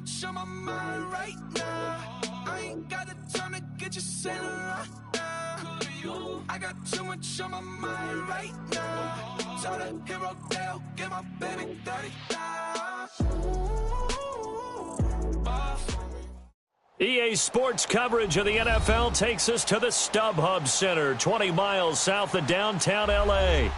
much on my mind right now. I ain't got the time to get you sailing right now. I got too much on my mind right now. Tell the hero Dale, get my baby 30,000. EA Sports coverage of the NFL takes us to the StubHub Center, 20 miles south of downtown L.A.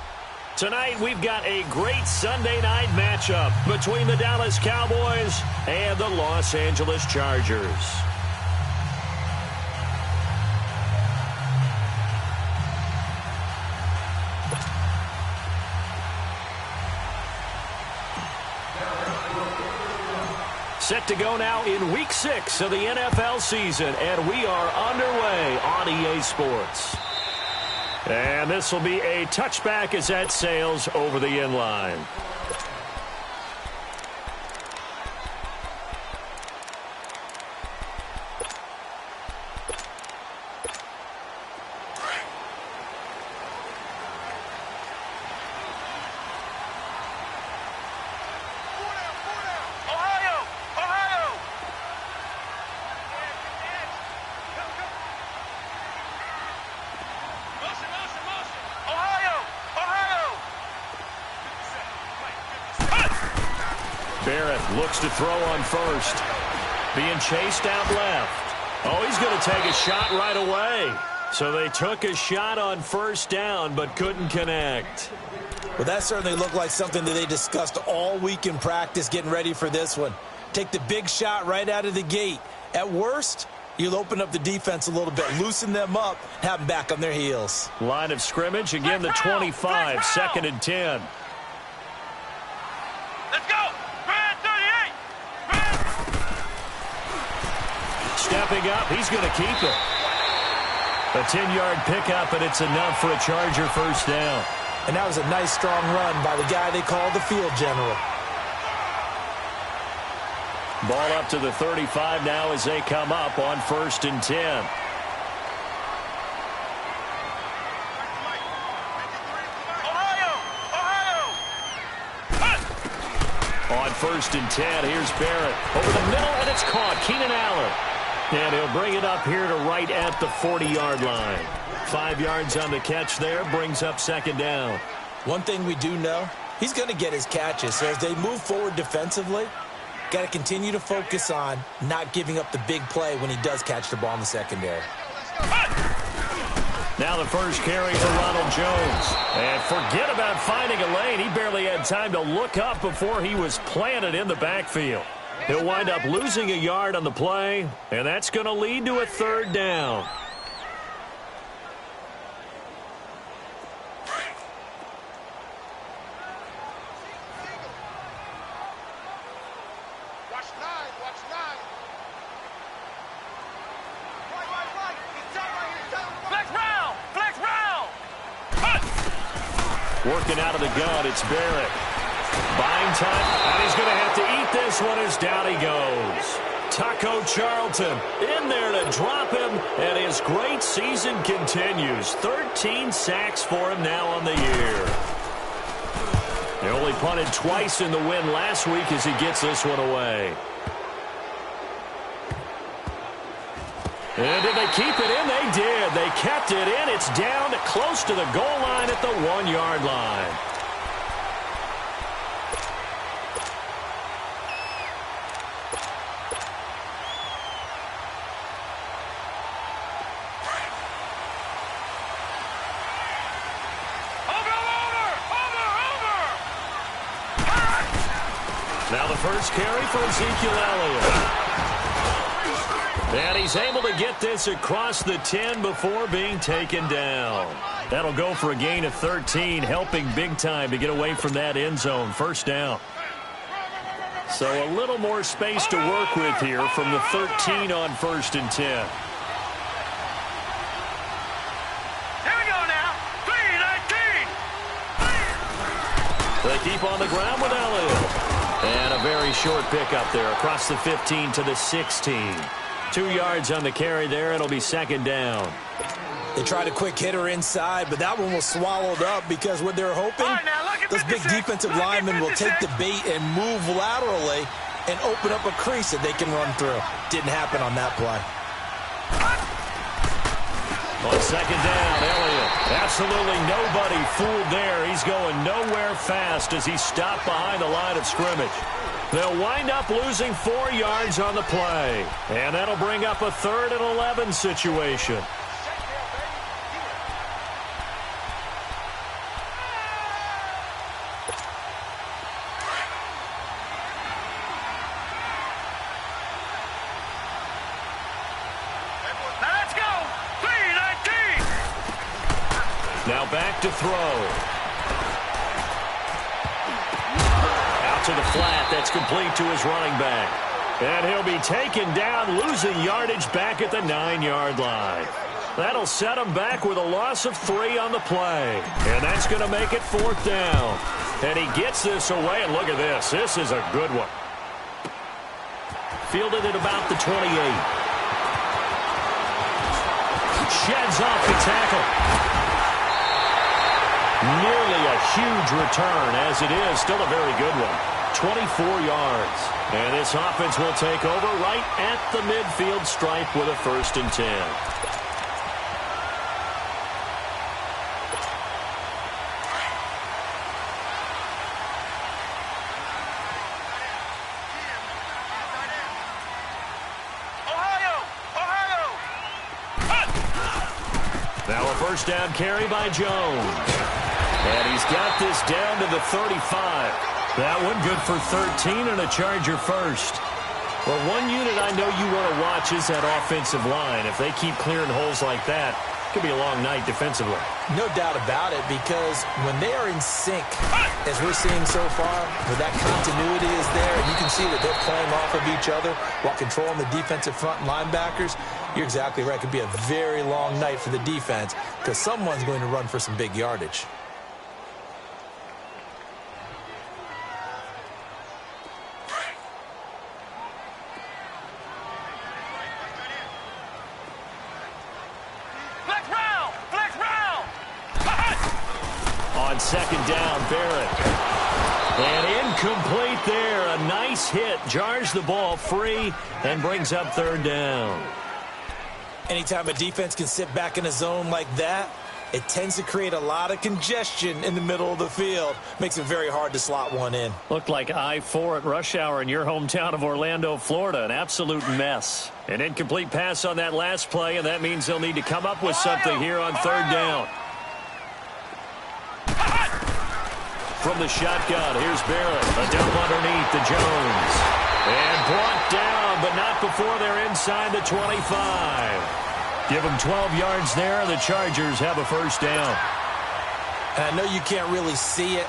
Tonight, we've got a great Sunday night matchup between the Dallas Cowboys and the Los Angeles Chargers. Set to go now in Week 6 of the NFL season, and we are underway on EA Sports. And this will be a touchback as that sails over the end line. Looks to throw on first. Being chased out left. Oh, he's going to take a shot right away. So they took a shot on first down but couldn't connect. Well, that certainly looked like something that they discussed all week in practice getting ready for this one. Take the big shot right out of the gate. At worst, you'll open up the defense a little bit, loosen them up, have them back on their heels. Line of scrimmage, again the 25, 2nd and 10. Stepping up, he's going to keep it. A 10-yard pickup, and it's enough for a Charger first down. And that was a nice, strong run by the guy they call the field general. Ball up to the 35 now as they come up on 1st and 10. On 1st and 10, here's Barrett. Over the middle, and it's caught. Keenan Allen. And he'll bring it up here to right at the 40-yard line. 5 yards on the catch there, brings up 2nd down. One thing we do know, he's going to get his catches. So as they move forward defensively, got to continue to focus on not giving up the big play when he does catch the ball in the secondary. Now the first carry for Ronald Jones. And forget about finding a lane. He barely had time to look up before he was planted in the backfield. He'll wind up losing a yard on the play, and that's going to lead to a 3rd down. Working out of the gun, it's Barrett. Buying time, and he's going to have to eat this one as down he goes. Taco Charlton in there to drop him, and his great season continues. 13 sacks for him now on the year. He only punted twice in the win last week as he gets this one away. And did they keep it in? They did. They kept it in. It's down to close to the goal line at the 1-yard line. Now the first carry for Ezekiel Elliott. And he's able to get this across the 10 before being taken down. That'll go for a gain of 13, helping big time to get away from that end zone. First down. So a little more space to work with here from the 13 on 1st and 10. Here we go now. 3-19. They keep on the ground with Elliott. And a very short pickup there across the 15 to the 16. 2 yards on the carry there. It'll be 2nd down. They tried a quick hitter inside, but that one was swallowed up because what they're hoping, those big defensive linemen will take the bait and move laterally and open up a crease that they can run through. Didn't happen on that play. On second down, Elliott. Absolutely nobody fooled there. He's going nowhere fast as he stopped behind the line of scrimmage. They'll wind up losing 4 yards on the play. And that'll bring up a 3rd and 11 situation. Now back to throw. Out to the flat. That's complete to his running back. And he'll be taken down, losing yardage back at the 9-yard line. That'll set him back with a loss of 3 on the play. And that's going to make it 4th down. And he gets this away. And look at this. This is a good one. Fielded at about the 28. Sheds off the tackle. Nearly a huge return, as it is. Still a very good one. 24 yards. And this offense will take over right at the midfield stripe with a 1st and 10. Now a 1st down carry by Jones. And he's got this down to the 35. That one good for 13 and a Charger first. Well, one unit I know you want to watch is that offensive line. If they keep clearing holes like that, it could be a long night defensively. No doubt about it, because when they are in sync, as we're seeing so far, where that continuity is there, and you can see that they're playing off of each other while controlling the defensive front linebackers, you're exactly right. It could be a very long night for the defense because someone's going to run for some big yardage. Second down, Barrett. And incomplete there. A nice hit. Jars the ball free and brings up 3rd down. Anytime a defense can sit back in a zone like that, it tends to create a lot of congestion in the middle of the field. Makes it very hard to slot one in. Looked like I-4 at rush hour in your hometown of Orlando, Florida. An absolute mess. An incomplete pass on that last play, and that means they'll need to come up with something here on 3rd down. From the shotgun, here's Barrett. A dump underneath to Jones. And brought down, but not before they're inside the 25. Give them 12 yards there. The Chargers have a 1st down. And I know you can't really see it,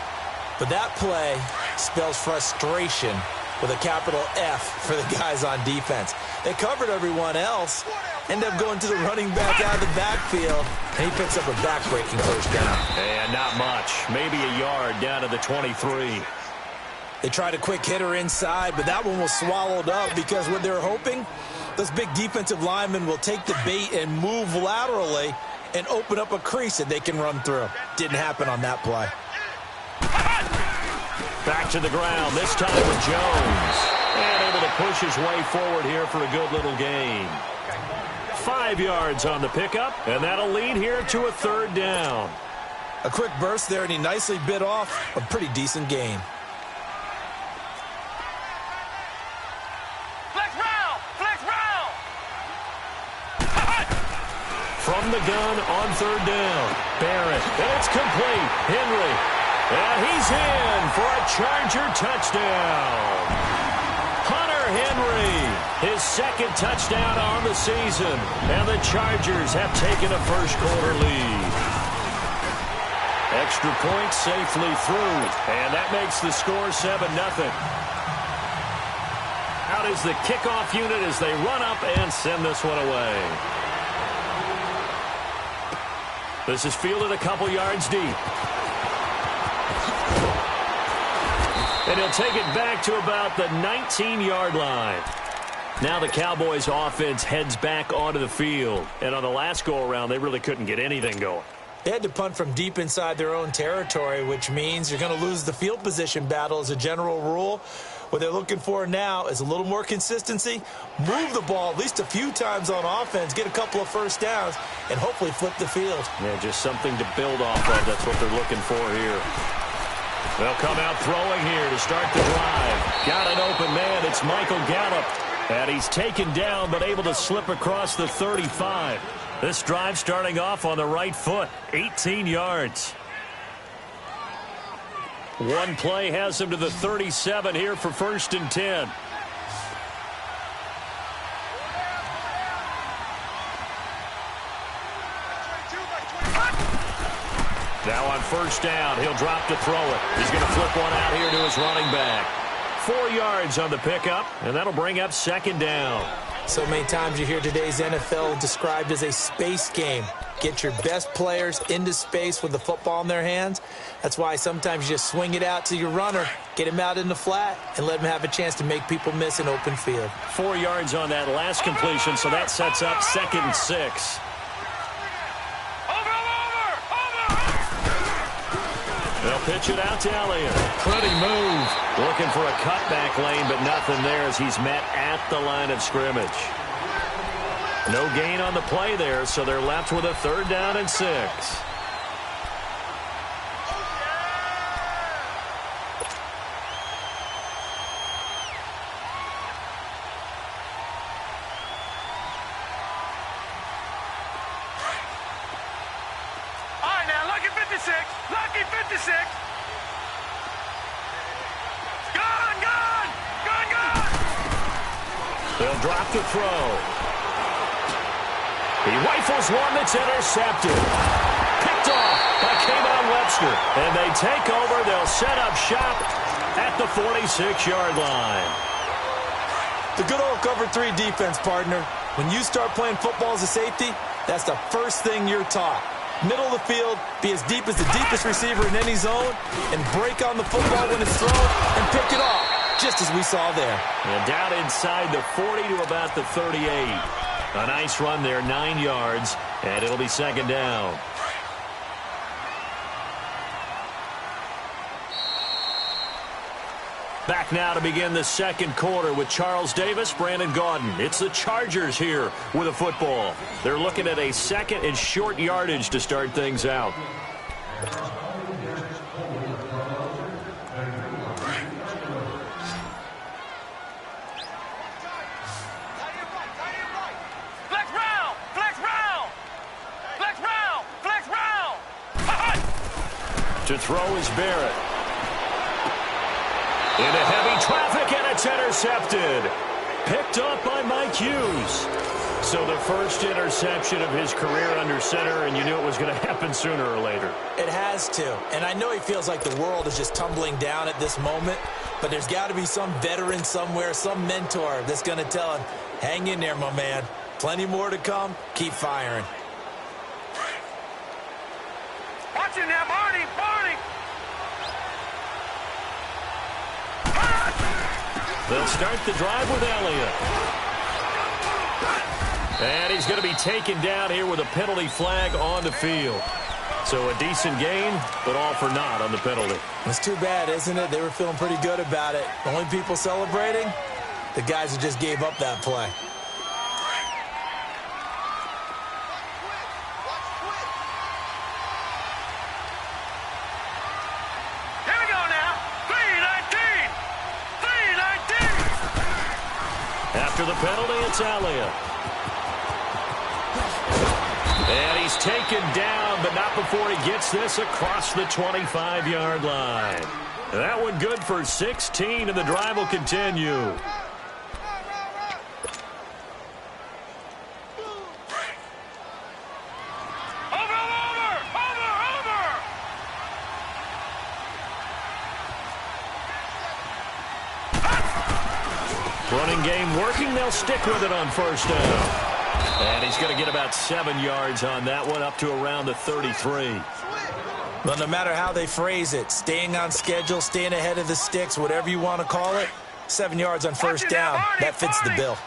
but that play spells frustration with a capital F for the guys on defense. They covered everyone else, end up going to the running back out of the backfield, and he picks up a back-breaking 1st down. And not much. Maybe a yard down to the 23. They tried a quick hitter inside, but that one was swallowed up because what they're hoping, those big defensive linemen will take the bait and move laterally and open up a crease that they can run through. Didn't happen on that play. Back to the ground, this time with Jones. And able to push his way forward here for a good little gain. 5 yards on the pickup, and that'll lead here to a 3rd down. A quick burst there, and he nicely bit off a pretty decent gain. From the gun on 3rd down. Barrett, and it's complete. Henry, and he's in for a Charger touchdown. Hunter Henry, his 2nd touchdown on the season, and the Chargers have taken a 1st quarter lead. Extra point safely through, and that makes the score 7-0. Out is the kickoff unit as they run up and send this one away. This is fielded a couple yards deep. And he'll take it back to about the 19-yard line. Now the Cowboys offense heads back onto the field. And on the last go-around, they really couldn't get anything going. They had to punt from deep inside their own territory, which means you're going to lose the field position battle as a general rule. What they're looking for now is a little more consistency, move the ball at least a few times on offense, get a couple of first downs, and hopefully flip the field. Yeah, just something to build off of. That's what they're looking for here. They'll come out throwing here to start the drive. Got an open man. It's Michael Gallup. And he's taken down but able to slip across the 35. This drive starting off on the right foot. 18 yards. One play has him to the 37 here for 1st and 10. Now on 1st down, he'll drop to throw it. He's going to flip one out here to his running back. 4 yards on the pickup, and that'll bring up 2nd down. So many times you hear today's NFL described as a space game. Get your best players into space with the football in their hands. That's why sometimes you just swing it out to your runner, get him out in the flat, and let him have a chance to make people miss an open field. 4 yards on that last completion, so that sets up 2nd and 6. They'll pitch it out to Elliott. Pretty move. Looking for a cutback lane, but nothing there as he's met at the line of scrimmage. No gain on the play there, so they're left with a 3rd down and 6. All right, now, lucky 56. Lucky 56. Gone. They'll drop the throw. He rifles one that's intercepted. Picked off by Kayvon Webster. And they take over. They'll set up shop at the 46-yard line. The good old cover 3 defense, partner. When you start playing football as a safety, that's the first thing you're taught. Middle of the field, be as deep as the deepest receiver in any zone, and break on the football when it's thrown and pick it off, just as we saw there. And down inside the 40 to about the 38. A nice run there, 9 yards, and it'll be 2nd down. Back now to begin the 2nd quarter with Charles Davis, Brandon Gaudin. It's the Chargers here with a football. They're looking at a 2nd and short yardage to start things out. To throw is Barrett. Into heavy traffic, and it's intercepted. Picked up by Mike Hughes. So the first interception of his career under center, and you knew it was going to happen sooner or later. It has to. And I know he feels like the world is just tumbling down at this moment, but there's got to be some veteran somewhere, some mentor that's going to tell him, hang in there, my man. Plenty more to come. Keep firing. Watch it now, Barney. They'll start the drive with Elliott. And he's going to be taken down here with a penalty flag on the field. So a decent gain, but all for naught on the penalty. It's too bad, isn't it? They were feeling pretty good about it. The only people celebrating, the guys who just gave up that play. After the penalty, it's Elliott. And he's taken down, but not before he gets this across the 25-yard line. That one good for 16, and the drive will continue. Running game working. They'll stick with it on 1st down. And he's going to get about 7 yards on that one, up to around the 33. Well, no matter how they phrase it, staying on schedule, staying ahead of the sticks, whatever you want to call it, 7 yards on 1st down, that fits the bill.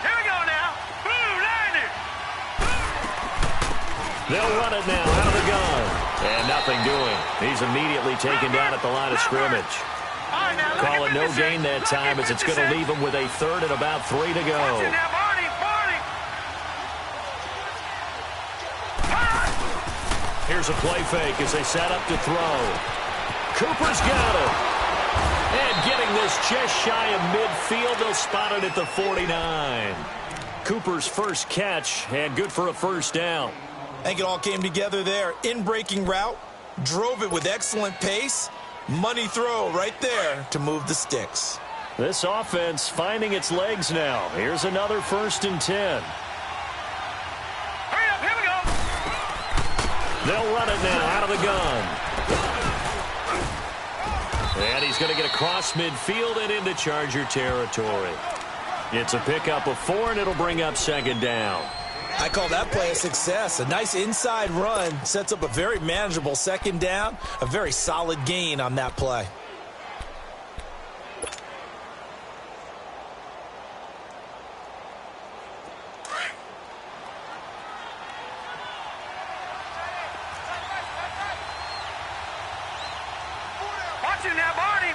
Here we go now. Boom, landed. They'll run it now out of the gun. And nothing doing. He's immediately taken down at the line of scrimmage. Call it no gain that time as it's going to leave him with a third and about 3 to go. Here's a play fake as they set up to throw. Cooper's got him. And getting this just shy of midfield, they'll spot it at the 49. Cooper's first catch, and good for a first down. I think it all came together there. In-breaking route, drove it with excellent pace. Money throw right there to move the sticks. This offense finding its legs now. Here's another 1st and 10. Hurry up, here we go. They'll run it now out of the gun. And he's going to get across midfield and into Charger territory. It's a pickup of 4, and it'll bring up 2nd down. I call that play a success. A nice inside run sets up a very manageable 2nd down. A very solid gain on that play. Watch it now, Barney.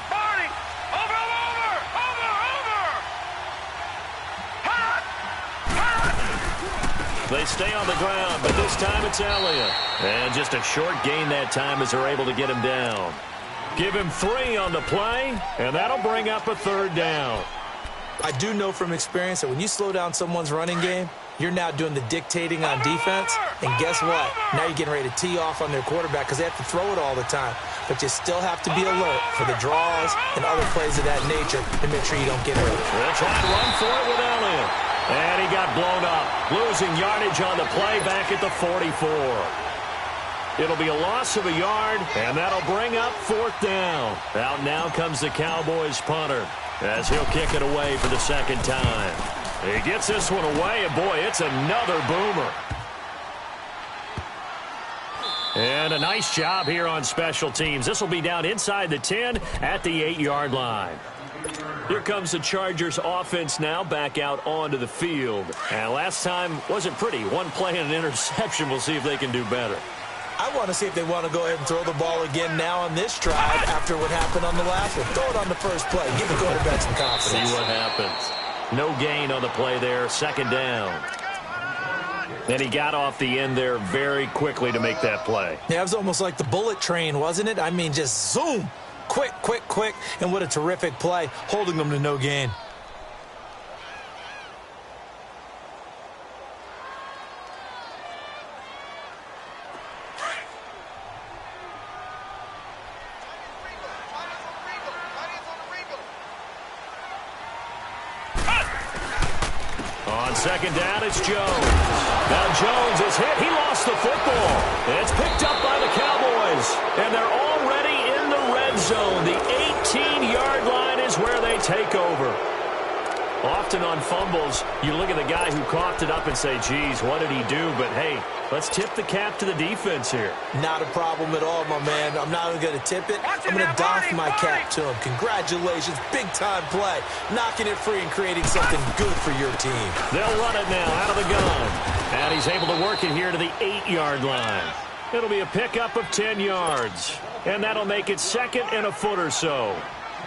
Over. They stay on the ground, but this time it's Elliott. And just a short gain that time as they're able to get him down. Give him 3 on the play, and that'll bring up a 3rd down. I do know from experience that when you slow down someone's running game, you're now doing the dictating on defense. And guess what? Now you're getting ready to tee off on their quarterback because they have to throw it all the time. But you still have to be alert for the draws and other plays of that nature to make sure you don't get hurt. They'll try to run for it with Elliott. And he got blown up, losing yardage on the play back at the 44. It'll be a loss of a yard, and that'll bring up 4th down. Out now comes the Cowboys punter as he'll kick it away for the 2nd time. He gets this one away, and boy, it's another boomer. And a nice job here on special teams. This will be down inside the 10 at the 8-yard line. Here comes the Chargers offense now back out onto the field. And last time wasn't pretty. 1 play and an interception. We'll see if they can do better. I want to see if they want to go ahead and throw the ball again now on this drive after what happened on the last one. Throw it on the first play. Give the quarterback some confidence. See what happens. No gain on the play there. 2nd down. And he got off the end there very quickly to make that play. Yeah, it was almost like the bullet train, wasn't it? I mean, just zoom. Quick, and what a terrific play, holding them to no gain. On 2nd down, it's Jones. Now Jones is hit. He lost the football. It's picked up by the Cowboys, and they're already in the red zone. The 18-yard line is where they take over. Often on fumbles, you look at the guy who coughed it up and say, geez, what did he do? But, hey, let's tip the cap to the defense here. Not a problem at all, my man. I'm not even going to tip it. I'm going to doff my cap to him. Congratulations. Big-time play. Knocking it free and creating something good for your team. They'll run it now out of the gun. And he's able to work it here to the 8-yard line. It'll be a pickup of 10 yards. And that'll make it 2nd and a foot or so.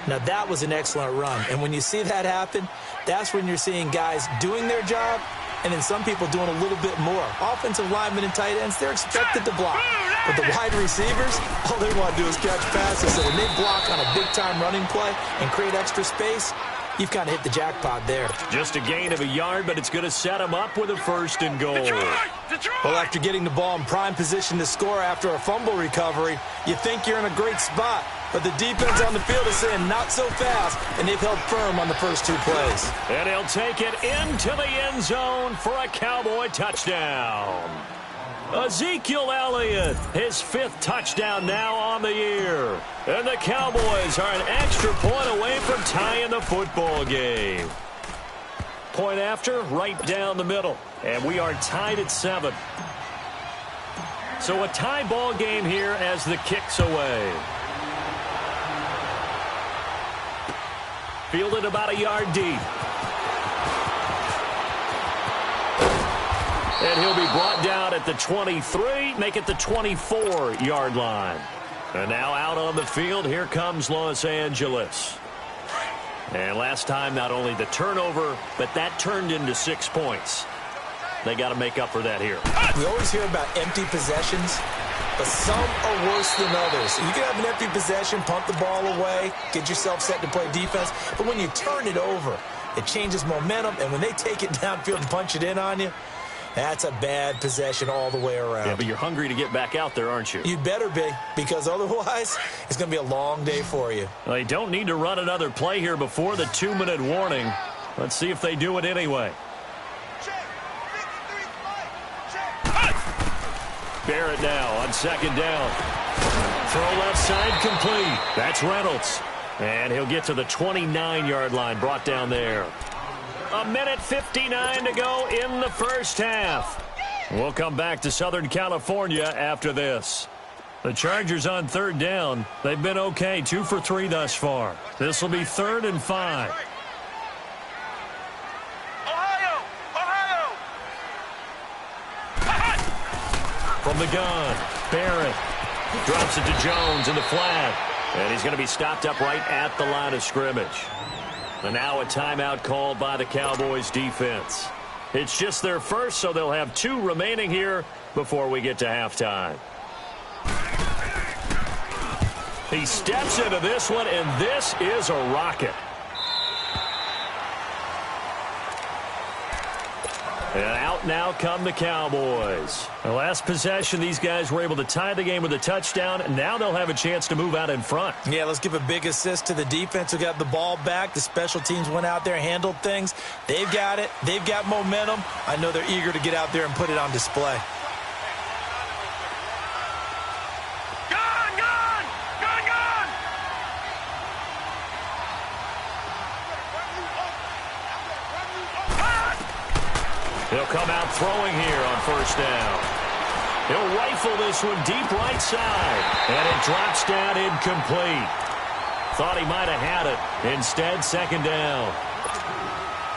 Now, that was an excellent run. And when you see that happen, that's when you're seeing guys doing their job and then some people doing a little bit more. Offensive linemen and tight ends, they're expected to block. But the wide receivers, all they want to do is catch passes. So when they block on a big-time running play and create extra space, you've kind of hit the jackpot there. Just a gain of a yard, but it's going to set them up with a 1st and goal. Detroit! Well, after getting the ball in prime position to score after a fumble recovery, you think you're in a great spot. But the defense on the field is saying not so fast, and they've held firm on the first 2 plays. And he'll take it into the end zone for a Cowboy touchdown. Ezekiel Elliott, his 5th touchdown now on the year. And the Cowboys are an extra point away from tying the football game. Point after, right down the middle. And we are tied at 7. So a tie ball game here as the kick's away. Fielded about a yard deep. And he'll be brought down at the 23, make it the 24-yard line. And now out on the field, here comes Los Angeles. And last time, not only the turnover, but that turned into 6 points. They got to make up for that here. We always hear about empty possessions, but some are worse than others. You can have an empty possession, punt the ball away, get yourself set to play defense, but when you turn it over, it changes momentum, and when they take it downfield and punch it in on you, that's a bad possession all the way around. Yeah, but you're hungry to get back out there, aren't you? You'd better be, because otherwise, it's going to be a long day for you. Well, they don't need to run another play here before the 2-minute warning. Let's see if they do it anyway. Barrett now on second down. Throw left side complete. That's Reynolds. And he'll get to the 29-yard line, brought down there. 1:59 to go in the first half. We'll come back to Southern California after this. The Chargers on third down. They've been okay, 2 for 3 thus far. This will be 3rd and 5. From the gun, Barrett drops it to Jones in the flat. And he's going to be stopped up right at the line of scrimmage. And now a timeout called by the Cowboys defense. It's just their first, so they'll have 2 remaining here before we get to halftime. He steps into this one, and this is a rocket. And out now come the Cowboys. The last possession, these guys were able to tie the game with a touchdown. And now they'll have a chance to move out in front. Yeah, let's give a big assist to the defense who got the ball back. The special teams went out there, handled things. They've got it. They've got momentum. I know they're eager to get out there and put it on display. He'll come out throwing here on first down. He'll rifle this one deep right side. And it drops down incomplete. Thought he might have had it. Instead, second down.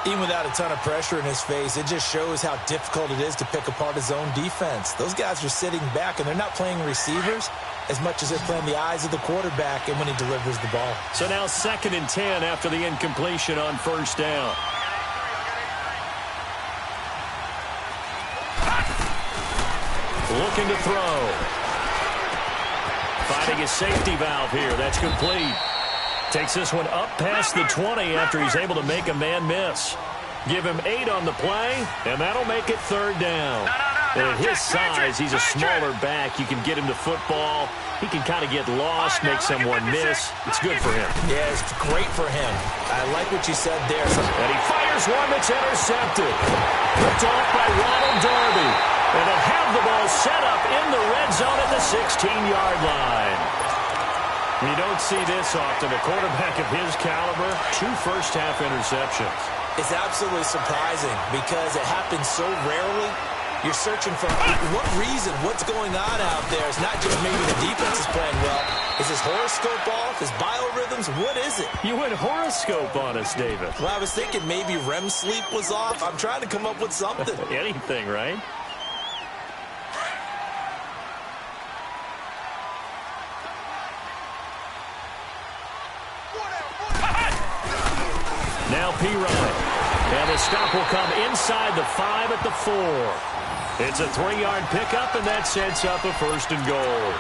Even without a ton of pressure in his face, it just shows how difficult it is to pick apart his own defense. Those guys are sitting back, and they're not playing receivers as much as they're playing the eyes of the quarterback and when he delivers the ball. So now 2nd and 10 after the incompletion on first down. Looking to throw. Finding his safety valve here. That's complete. Takes this one up past the 20 after he's able to make a man miss. Give him 8 on the play, and that'll make it 3rd down. And at his size, he's a smaller back. You can get him to football. He can kind of get lost, make someone miss. It's good for him. Yeah, it's great for him. I like what you said there. And he fires one that's intercepted. Picked off by Ronald Darby. And they'll have the ball set up in the red zone at the 16-yard line. You don't see this often. A quarterback of his caliber, 2 first-half interceptions. It's absolutely surprising because it happens so rarely. You're searching for what reason, what's going on out there. It's not just maybe the defense is playing well. Is his horoscope off? His biorhythms? What is it? You went horoscope on us, David. Well, I was thinking maybe REM sleep was off. I'm trying to come up with something. Anything, right? Now P-Ryan. And the stop will come inside the 5 at the 4. It's a 3-yard pickup, and that sets up a 1st and goal.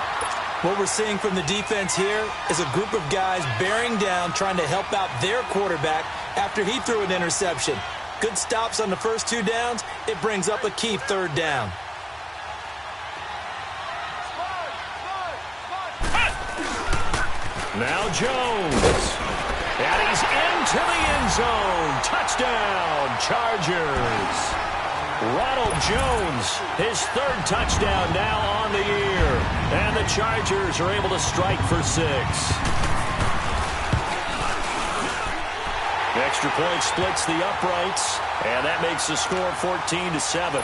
What we're seeing from the defense here is a group of guys bearing down, trying to help out their quarterback after he threw an interception. Good stops on the first 2 downs. It brings up a key 3rd down. Now Jones. And he's into the end zone. Touchdown, Chargers. Ronald Jones, his 3rd touchdown now on the year. And the Chargers are able to strike for 6. The extra point splits the uprights, and that makes the score 14-7.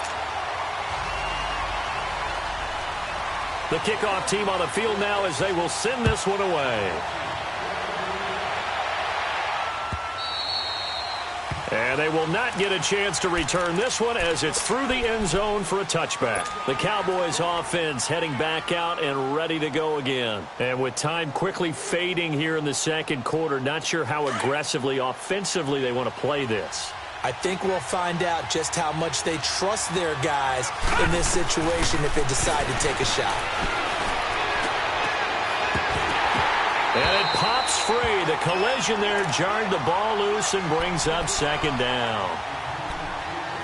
The kickoff team on the field now as they will send this one away. And And they will not get a chance to return this one as it's through the end zone for a touchback. The Cowboys offense heading back out and ready to go again. And with time quickly fading here in the second quarter, not sure how aggressively, offensively they want to play this. I think we'll find out just how much they trust their guys in this situation if they decide to take a shot. And it pops free. The collision there jarred the ball loose and brings up second down.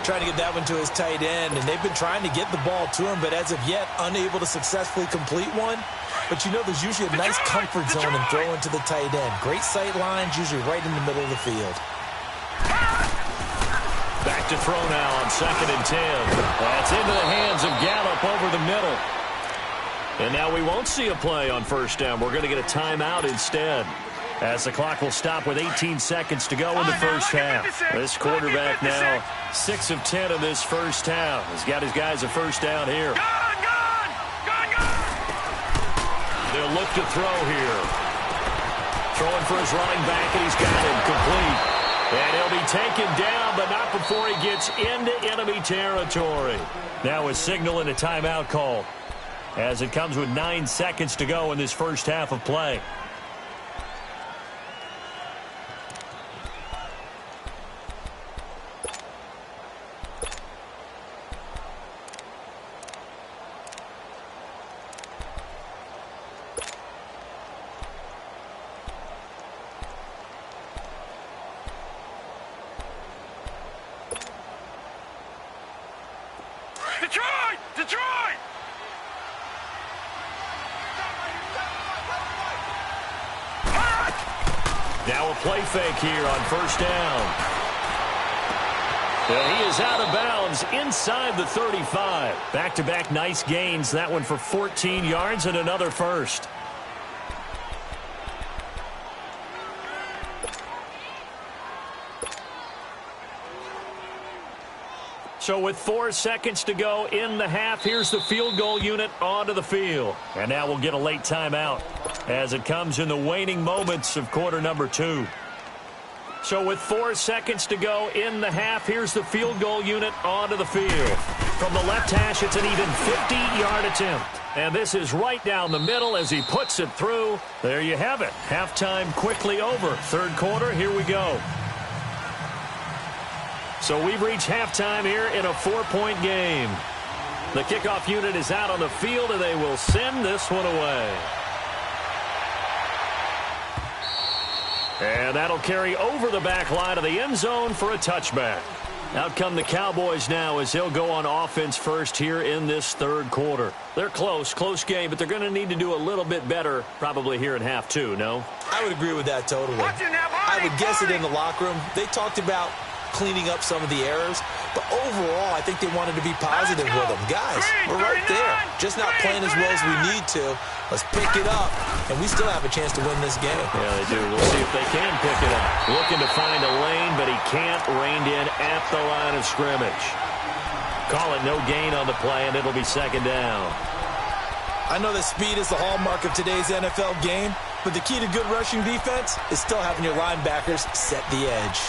Trying to get that one to his tight end, and they've been trying to get the ball to him, but as of yet, unable to successfully complete one. But you know there's usually a nice comfort zone in throwing to the tight end. Great sight lines, usually right in the middle of the field. Back to throw now on 2nd and 10. That's into the hands of Gallup over the middle. And now we won't see a play on first down. We're going to get a timeout instead, as the clock will stop with 18 seconds to go in the first half. This quarterback now 6 of 10 in this first half. He's got his guys a first down here. They'll look to throw here. Throwing for his running back, and he's got him complete. And he'll be taken down, but not before he gets into enemy territory. Now a signal and a timeout call, as it comes with 9 seconds to go in this first half of play. Detroit! Now a play fake here on first down. And he is out of bounds inside the 35. Back-to-back nice gains. That one for 14 yards and another first. So with 4 seconds to go in the half, here's the field goal unit onto the field. And now we'll get a late timeout as it comes in the waning moments of quarter number 2. So with 4 seconds to go in the half, here's the field goal unit onto the field. From the left hash, it's an even 50-yard attempt. And this is right down the middle as he puts it through. There you have it. Halftime quickly over. Third quarter, here we go. So we've reached halftime here in a 4-point game. The kickoff unit is out on the field, and they will send this one away. And that'll carry over the back line of the end zone for a touchback. Out come the Cowboys now as they'll go on offense first here in this third quarter. They're close game, but they're going to need to do a little bit better probably here in half 2, no? I would agree with that totally. I would guess it in the locker room. They talked about cleaning up some of the errors, but overall I think they wanted to be positive with them. Guys, we're right there, just not playing as well as we need to. Let's pick it up, and we still have a chance to win this game. Yeah, they do. We'll see if they can pick it up. Looking to find a lane, but he can't. Reined in at the line of scrimmage. Call it no gain on the play, and it'll be second down. I know that speed is the hallmark of today's NFL game, but the key to good rushing defense is still having your linebackers set the edge.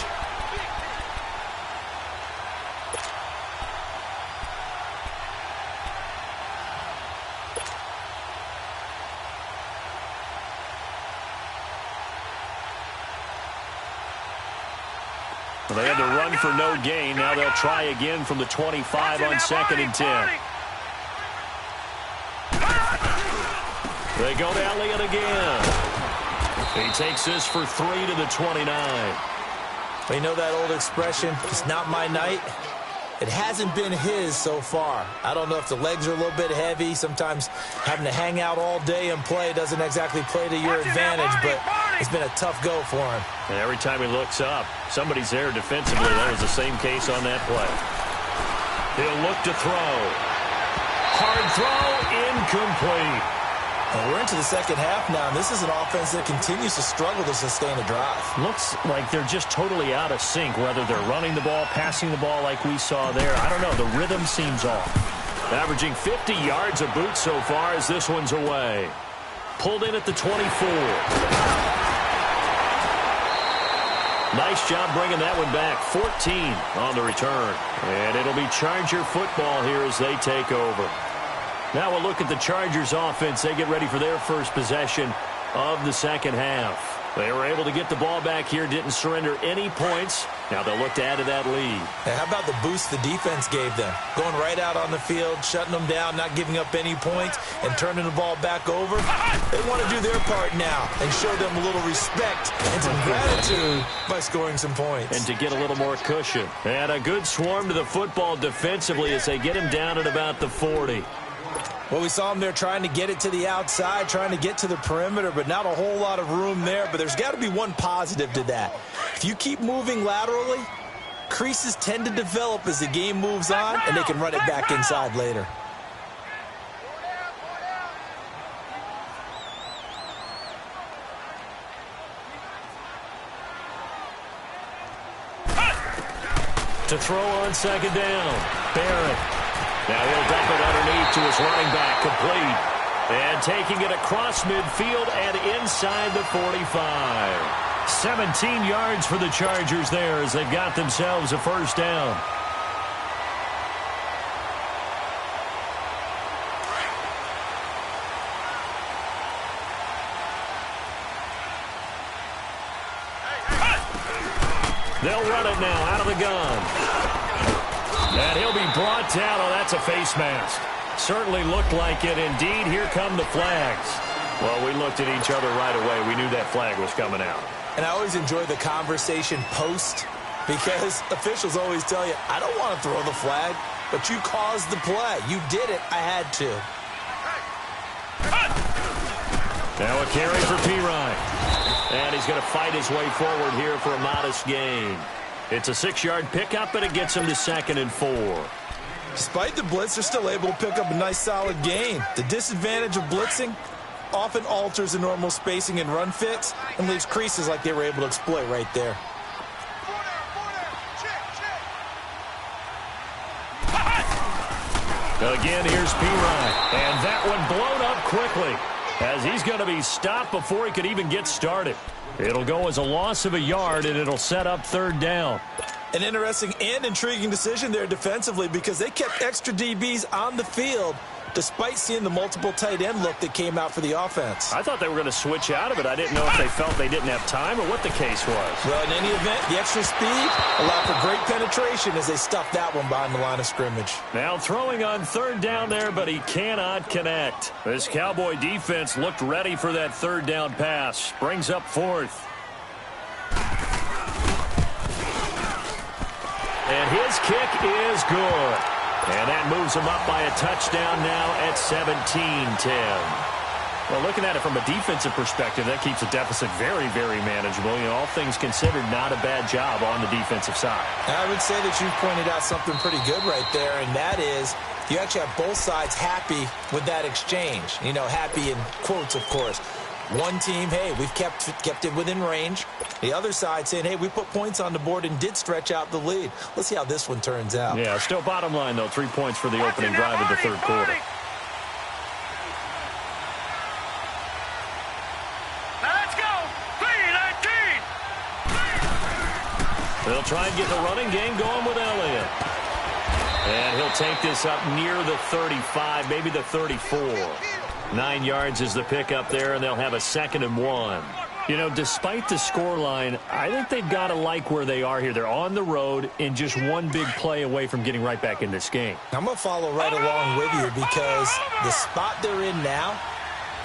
They had to run for no gain. Now they'll try again from the 25 on 2nd and 10. They go to Elliott again. He takes this for 3 to the 29. Well, you know that old expression, it's not my night? It hasn't been his so far. I don't know if the legs are a little bit heavy. Sometimes having to hang out all day and play doesn't exactly play to your advantage, but it's been a tough go for him. And every time he looks up, somebody's there defensively. That was the same case on that play. He'll look to throw. Hard throw, incomplete. And we're into the second half now, and this is an offense that continues to struggle to sustain a drive. Looks like they're just totally out of sync, whether they're running the ball, passing the ball like we saw there. I don't know. The rhythm seems off. Averaging 50 yards a boot so far as this one's away. Pulled in at the 24. Nice job bringing that one back. 14 on the return. And it'll be Charger football here as they take over. Now we'll look at the Chargers offense. They get ready for their first possession of the second half. They were able to get the ball back here, didn't surrender any points. Now they'll look to add to that lead. And how about the boost the defense gave them? Going right out on the field, shutting them down, not giving up any points, and turning the ball back over. They want to do their part now and show them a little respect and some gratitude by scoring some points. And to get a little more cushion. And a good swarm to the football defensively as they get him down at about the 40. Well, we saw them there trying to get it to the outside, trying to get to the perimeter, but not a whole lot of room there. But there's got to be one positive to that. If you keep moving laterally, creases tend to develop as the game moves on, and they can run it back inside later. To throw on second down, Barrett. Now he'll dump it underneath to his running back, complete. And taking it across midfield and inside the 45. 17 yards for the Chargers there as they've got themselves a first down. They'll run it now out of the gun. And he'll be brought down. Oh, that's a face mask. Certainly looked like it. Indeed, here come the flags. Well, we looked at each other right away. We knew that flag was coming out. And I always enjoy the conversation post because officials always tell you, I don't want to throw the flag, but you caused the play. You did it. I had to. Now a carry for Pirine. And he's going to fight his way forward here for a modest gain. It's a 6-yard pickup, and it gets him to 2nd and 4. Despite the blitz, they're still able to pick up a nice, solid gain. The disadvantage of blitzing often alters the normal spacing and run fits and leaves creases like they were able to exploit right there. Again, here's Pirine. And that one blown up quickly as he's going to be stopped before he could even get started. It'll go as a loss of a yard, and it'll set up 3rd down. An interesting and intriguing decision there defensively because they kept extra DBs on the field despite seeing the multiple tight end look that came out for the offense. I thought they were going to switch out of it. I didn't know if they felt they didn't have time or what the case was. Well, in any event, the extra speed allowed for great penetration as they stuffed that one behind the line of scrimmage. Now throwing on 3rd down there, but he cannot connect. This Cowboy defense looked ready for that 3rd down pass. Brings up 4th. And his kick is good. And that moves him up by a touchdown now at 17-10. Well, looking at it from a defensive perspective, that keeps the deficit very, very manageable. You know, all things considered, not a bad job on the defensive side. I would say that you've pointed out something pretty good right there, and that is you actually have both sides happy with that exchange. You know, happy in quotes, of course. One team, hey, we've kept it within range. The other side saying, hey, we put points on the board and did stretch out the lead. Let's see how this one turns out. Yeah, still bottom line, though, 3 points for the opening drive of the 3rd quarter. Now let's go. 3-19. They'll try and get the running game going with Elliott. And he'll take this up near the 35, maybe the 34. 9 yards is the pickup there, and they'll have a 2nd and 1. You know, despite the scoreline, I think they've got to like where they are here. They're on the road and just one big play away from getting right back in this game. I'm going to follow right along with you because the spot they're in now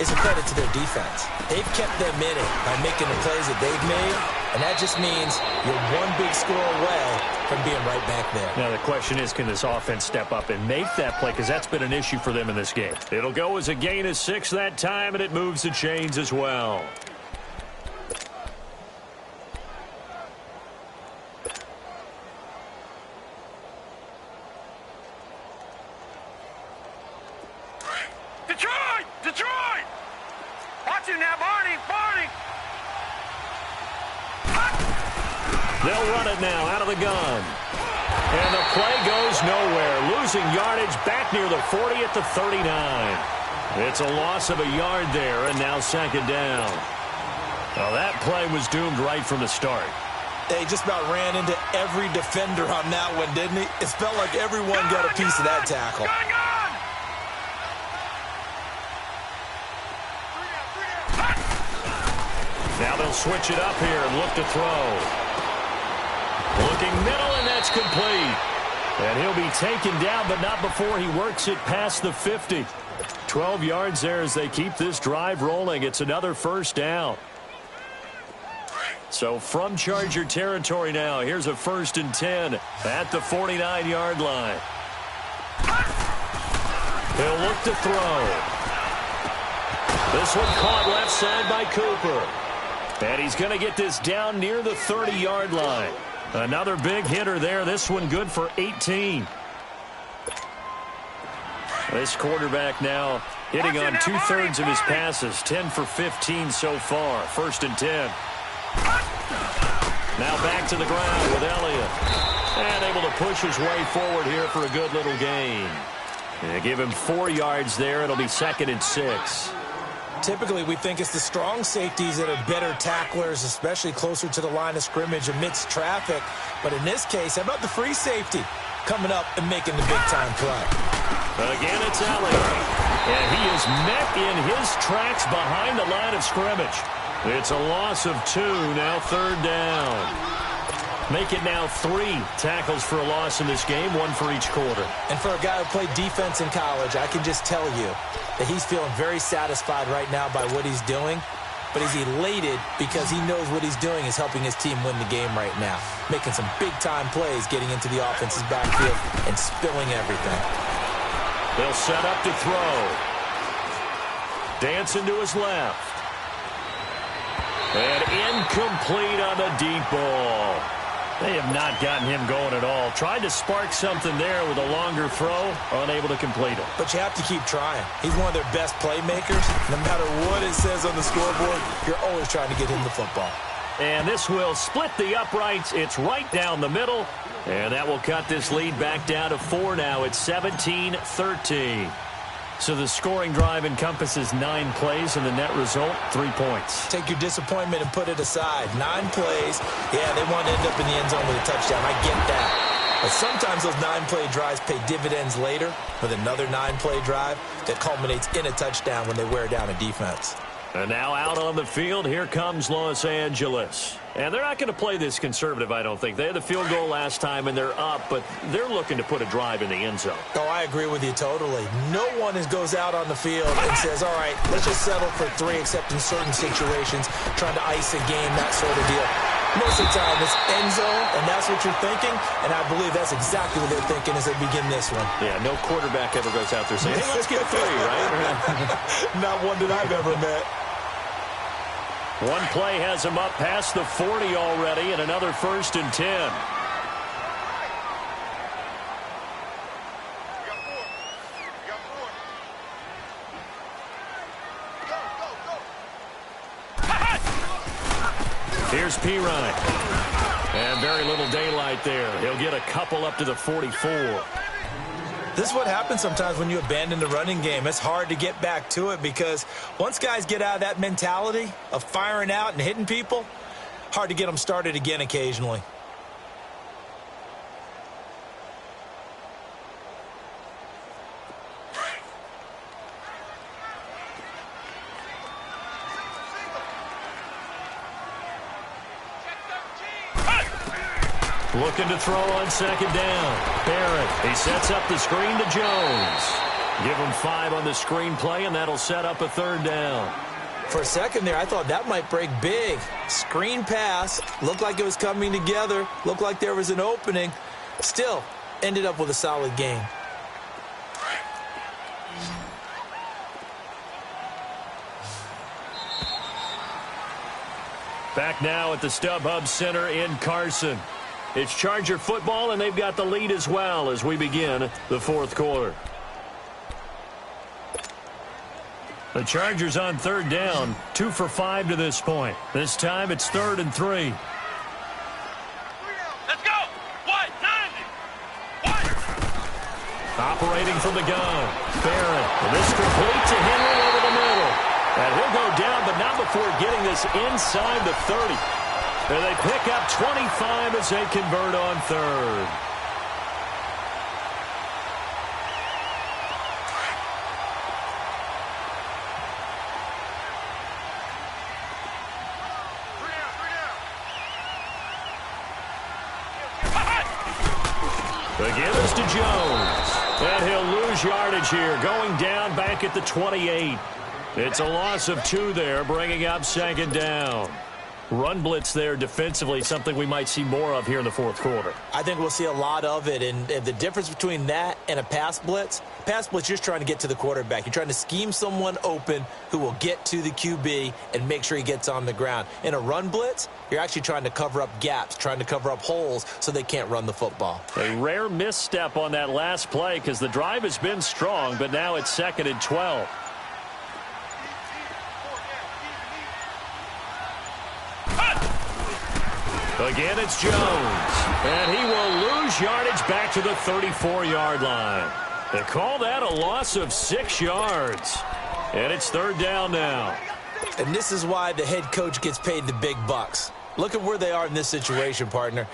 is a credit to their defense. They've kept them in it by making the plays that they've made, and that just means you're one big score away from being right back there. Now the question is, can this offense step up and make that play? Because that's been an issue for them in this game. It'll go as a gain of 6 that time, and it moves the chains as well. Detroit! Watch him now, Barney! They'll run it now out of the gun. And the play goes nowhere. Losing yardage back near the 40 at the 39. It's a loss of a yard there, and now 2nd down. Well, that play was doomed right from the start. They just about ran into every defender on that one, didn't he? It felt like everyone got a piece of that tackle. Now they'll switch it up here and look to throw. Looking middle, and that's complete. And he'll be taken down, but not before he works it past the 50. 12 yards there as they keep this drive rolling. It's another first down. So from Charger territory now, here's a 1st and 10 at the 49-yard line. He'll look to throw. This one caught left side by Cooper. And he's going to get this down near the 30-yard line. Another big hitter there. This one good for 18. This quarterback now hitting on 2/3 of his passes. 10 for 15 so far. 1st and 10. Now back to the ground with Elliott. And able to push his way forward here for a good little gain. And give him 4 yards there. It'll be 2nd and 6. Typically, we think it's the strong safeties that are better tacklers, especially closer to the line of scrimmage amidst traffic. But in this case, how about the free safety coming up and making the big-time play? Again, it's Elliott. And he is met in his tracks behind the line of scrimmage. It's a loss of 2, now 3rd down. Make it now 3 tackles for a loss in this game, 1 for each quarter. And for a guy who played defense in college, I can just tell you that he's feeling very satisfied right now by what he's doing. But he's elated because he knows what he's doing is helping his team win the game right now. Making some big-time plays, getting into the offense's backfield and spilling everything. They'll set up to throw. Dancing to his left. And incomplete on the deep ball. They have not gotten him going at all. Tried to spark something there with a longer throw, unable to complete it. But you have to keep trying. He's one of their best playmakers. No matter what it says on the scoreboard, you're always trying to get him the football. And this will split the uprights. It's right down the middle. And that will cut this lead back down to 4 now. It's 17-13. So the scoring drive encompasses 9 plays, and the net result, 3 points. Take your disappointment and put it aside. 9 plays. Yeah, they want to end up in the end zone with a touchdown. I get that. But sometimes those 9-play drives pay dividends later with another 9-play drive that culminates in a touchdown when they wear down a defense. And now out on the field, here comes Los Angeles. And they're not going to play this conservative, I don't think. They had the field goal last time, and they're up, but they're looking to put a drive in the end zone. Oh, I agree with you totally. No one goes out on the field and says, all right, let's just settle for 3, except in certain situations, trying to ice a game, that sort of deal. Most of the time, it's end zone, and that's what you're thinking, and I believe that's exactly what they're thinking as they begin this one. Yeah, no quarterback ever goes out there saying, hey, let's get 3, right? Not one that I've ever met. One play has him up past the 40 already, and another 1st and 10. Here's Pirine. And very little daylight there. He'll get a couple up to the 44. This is what happens sometimes when you abandon the running game. It's hard to get back to it because once guys get out of that mentality of firing out and hitting people, hard to get them started again occasionally. Looking to throw on 2nd down. Barrett, he sets up the screen to Jones. Give him 5 on the screen play, and that'll set up a 3rd down. For a second there, I thought that might break big. Screen pass, looked like it was coming together, looked like there was an opening. Still, ended up with a solid game. Back now at the StubHub Center in Carson. It's Charger football, and they've got the lead as well as we begin the 4th quarter. The Chargers on 3rd down, 2 for 5 to this point. This time it's 3rd and 3. Let's go! 190! Operating from the gun. Barrett, and this complete to Henry over the middle. And he'll go down, but not before getting this inside the 30. And they pick up 25 as they convert on third. Again, it's to Jones. And he'll lose yardage here, going down back at the 28. It's a loss of 2 there, bringing up second down. Run blitz there defensively, something we might see more of here in the fourth quarter. I think we'll see a lot of it, and the difference between that and a pass blitz, you're just trying to get to the quarterback. You're trying to scheme someone open who will get to the QB and make sure he gets on the ground. In a run blitz, you're actually trying to cover up gaps, trying to cover up holes so they can't run the football. A rare misstep on that last play because the drive has been strong, but now it's 2nd and 12. Again, it's Jones. And he will lose yardage back to the 34-yard line. They call that a loss of 6 yards. And it's 3rd down now. And this is why the head coach gets paid the big bucks. Look at where they are in this situation, partner.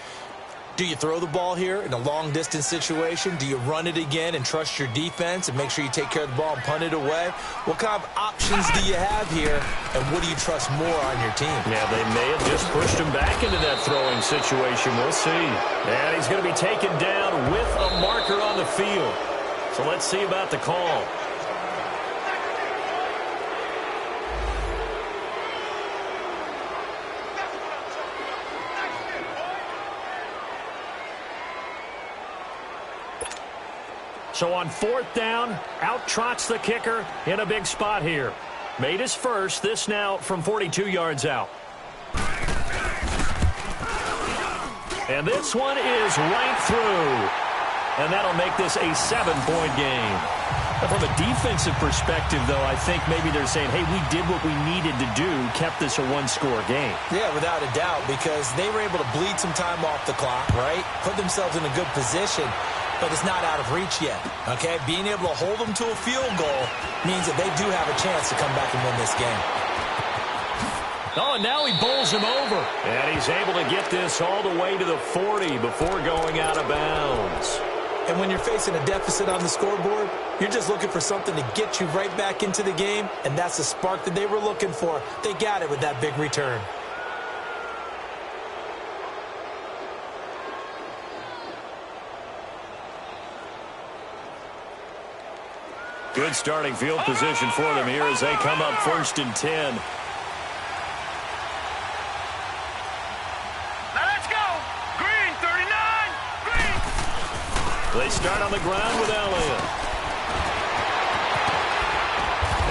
Do you throw the ball here in a long-distance situation? Do you run it again and trust your defense and make sure you take care of the ball and punt it away? What kind of options do you have here, and what do you trust more on your team? Yeah, they may have just pushed him back into that throwing situation. We'll see. And he's going to be taken down with a marker on the field. So let's see about the call. So on 4th down, out trots the kicker in a big spot here. Made his first, this now from 42 yards out. And this one is right through. And that'll make this a 7-point game. From a defensive perspective, though, I think maybe they're saying, hey, we did what we needed to do, kept this a 1-score game. Yeah, without a doubt, because they were able to bleed some time off the clock, right? Put themselves in a good position. But it's not out of reach yet, okay? Being able to hold them to a field goal means that they do have a chance to come back and win this game. Oh, and now he bowls him over. And he's able to get this all the way to the 40 before going out of bounds. And when you're facing a deficit on the scoreboard, you're just looking for something to get you right back into the game, and that's the spark that they were looking for. They got it with that big return. Good starting field position for them here as they come up 1st and 10. Now let's go. Green, 39. Green. They start on the ground with Elliott.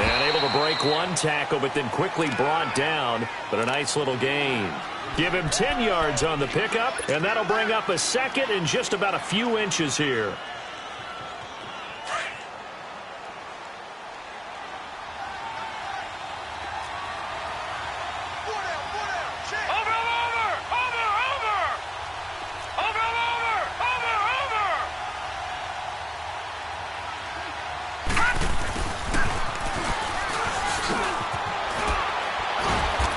And able to break one tackle, but then quickly brought down. But a nice little gain. Give him 10 yards on the pickup, and that'll bring up a 2nd and just about a few inches here.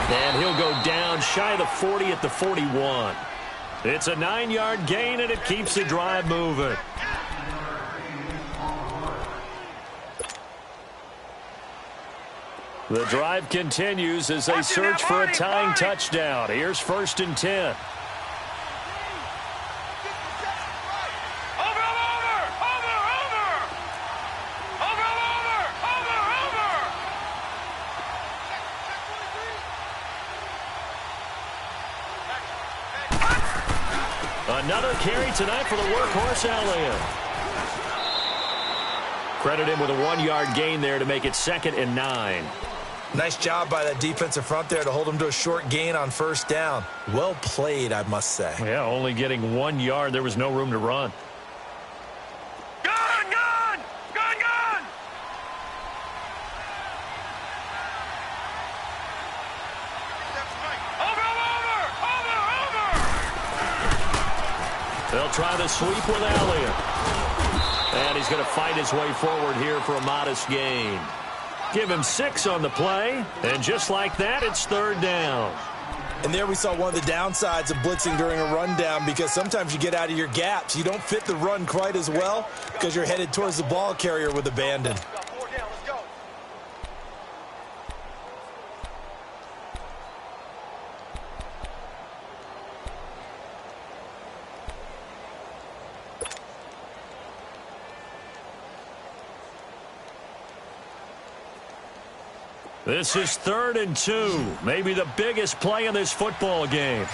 And he'll go down shy of the 40 at the 41. It's a 9-yard gain, and it keeps the drive moving. The drive continues as they search for a tying touchdown. Here's 1st and 10. Another carry tonight for the workhorse, Elliott. Credit him with a 1-yard gain there to make it 2nd and 9. Nice job by that defensive front there to hold him to a short gain on 1st down. Well played, I must say. Yeah, only getting 1 yard. There was no room to run. Gun, gun! Gun, gun! They'll try the sweep with Elliott. And he's going to fight his way forward here for a modest gain. Give him 6 on the play. And just like that, it's 3rd down. And there we saw one of the downsides of blitzing during a rundown, because sometimes you get out of your gaps. You don't fit the run quite as well because you're headed towards the ball carrier with abandon. This is 3rd and 2, maybe the biggest play in this football game. All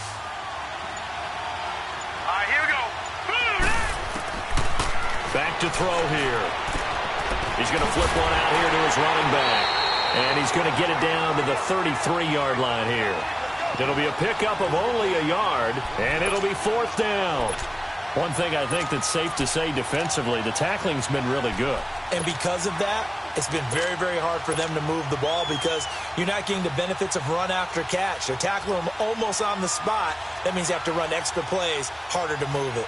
right, here we go. Back to throw here. He's going to flip one out here to his running back. And he's going to get it down to the 33-yard line here. It'll be a pickup of only a yard, and it'll be 4th down. One thing I think that's safe to say defensively, the tackling's been really good. And because of that, it's been very, very hard for them to move the ball because you're not getting the benefits of run after catch. They're tackling them almost on the spot. That means you have to run extra plays, harder to move it.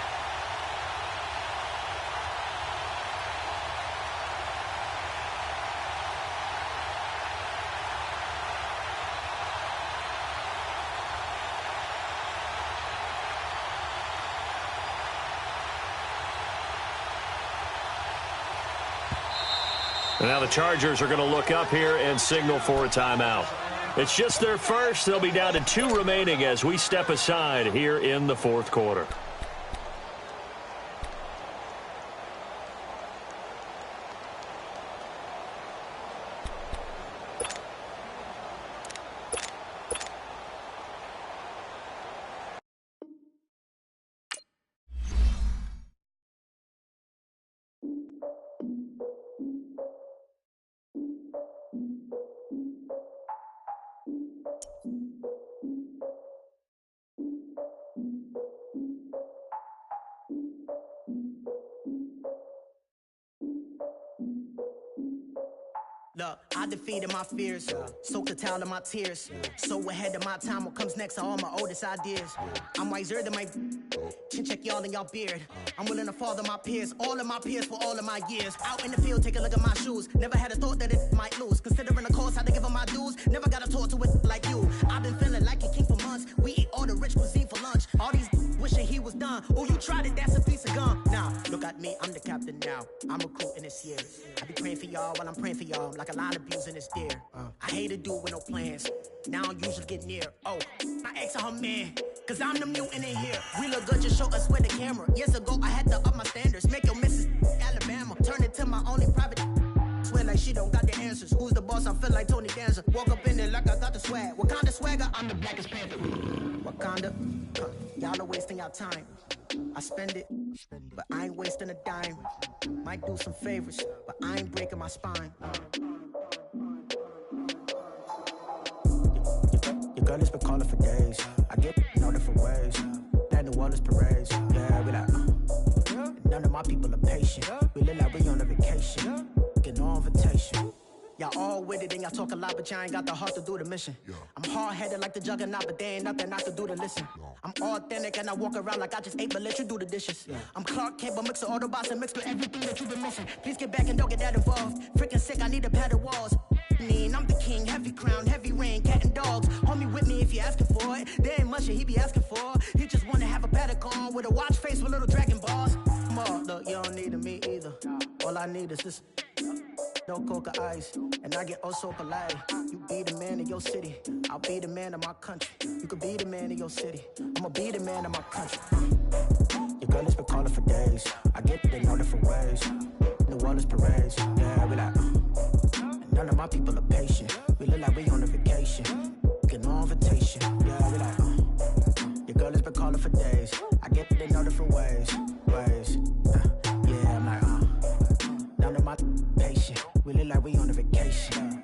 And now the Chargers are going to look up here and signal for a timeout. It's just their first. They'll be down to 2 remaining as we step aside here in the 4th quarter. Look, I defeated my fears, soaked the towel of my tears. So ahead of my time, what comes next are all my oldest ideas. I'm wiser than my chin check y'all in y'all beard. I'm willing to father my peers, all of my peers for all of my years. Out in the field, take a look at my shoes. Never had a thought that it might lose. Considering the cost, how to give them my dues. Never got a talk to it like you. I've been feeling like a king for months. We eat all the rich cuisine for lunch. All these wishing he was done. Oh, you tried it, that's a piece of gum. Now, look at me, I'm the captain now. I'm recruiting this year. I be praying for y'all while I'm praying for y'all. Like a line of abusing this deer. I hate to do it with no plans. Now I usually get near. Oh, my ex are her man. Cause I'm the mutant in here. We look good, just show us where the camera. Years ago, I had to up my standards. Make your missus Alabama. Turn it to my only private. Swear like she don't got the answers. Who's the boss? I feel like Tony Danza. Walk up in there like I got the swag. What kind of swagger? I'm the blackest panther. Wakanda. Y'all are wasting your time. I spend it, but I ain't wasting a dime. Might do some favors, but I ain't breaking my spine. Your girl has been calling for days. I get in all different ways. That New Orleans parades. Yeah, we like, none of my people are patient. We look like we on a vacation. Get no invitation. Y'all all with it and y'all talk a lot, but y'all ain't got the heart to do the mission. I'm hard-headed like the juggernaut, but there ain't nothing I can do to listen. I'm authentic and I walk around like I just ate, but let you do the dishes. I'm Clark Kent, but mix of Autobots and mix with everything that you've been missing. Please get back and don't get that involved. Freaking sick, I need a pad of walls. I'm the king, heavy crown, heavy rain, cat and dogs. Homie with me if you asking for it. There ain't much that he be asking for. He just wanna have a paddock on with a watch face with little dragon balls. More, look, you don't need me either. All I need is this. No coca ice, and I get oh so polite. You be the man of your city, I'll be the man of my country. You could be the man of your city, I'ma be the man of my country. Your girl has been calling for days. I get it in all different ways. New Orleans parades, yeah, we like. None of my people are patient. We look like we on a vacation. Get no invitation, yeah, we like. Your girl has been calling for days. I get it in all different ways. Yeah, I'm like, none of my patient. We look like we on a vacation.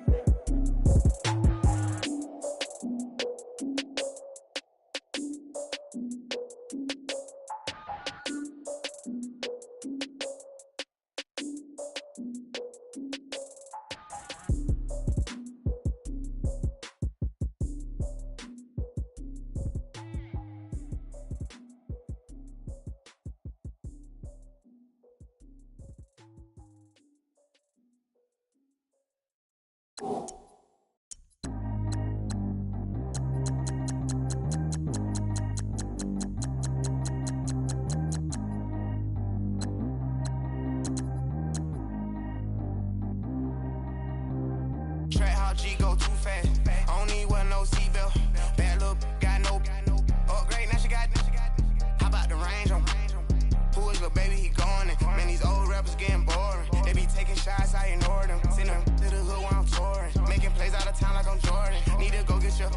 shots, I ignore them. Send them to the hood while I'm touring. Making plays out of town like I'm Jordan. Need to go get your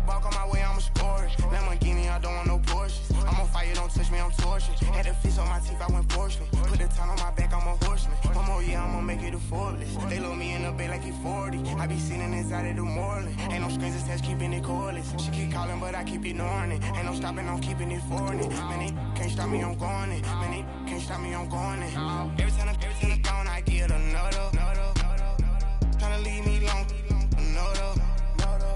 walk on my way, I'ma score it. Lamborghini, I don't want no Porsches. I'm on fire, don't touch me, I'm tortured. Had the fish on my teeth, I went porcelain. Put the town on my back, I'm a horseman. One more year, I'ma make it a Forbes. They load me in the bay like he 40. I be sitting inside of the Moreland. Ain't no screens attached, keeping it cordless. She keep calling, but I keep ignoring it. Ain't no stopping, I'm keeping it for it. Man, they can't stop me, I'm going it. Man, they can't stop me, I'm going it. Every time I'm gone, I get another. Tryna leave me alone, another.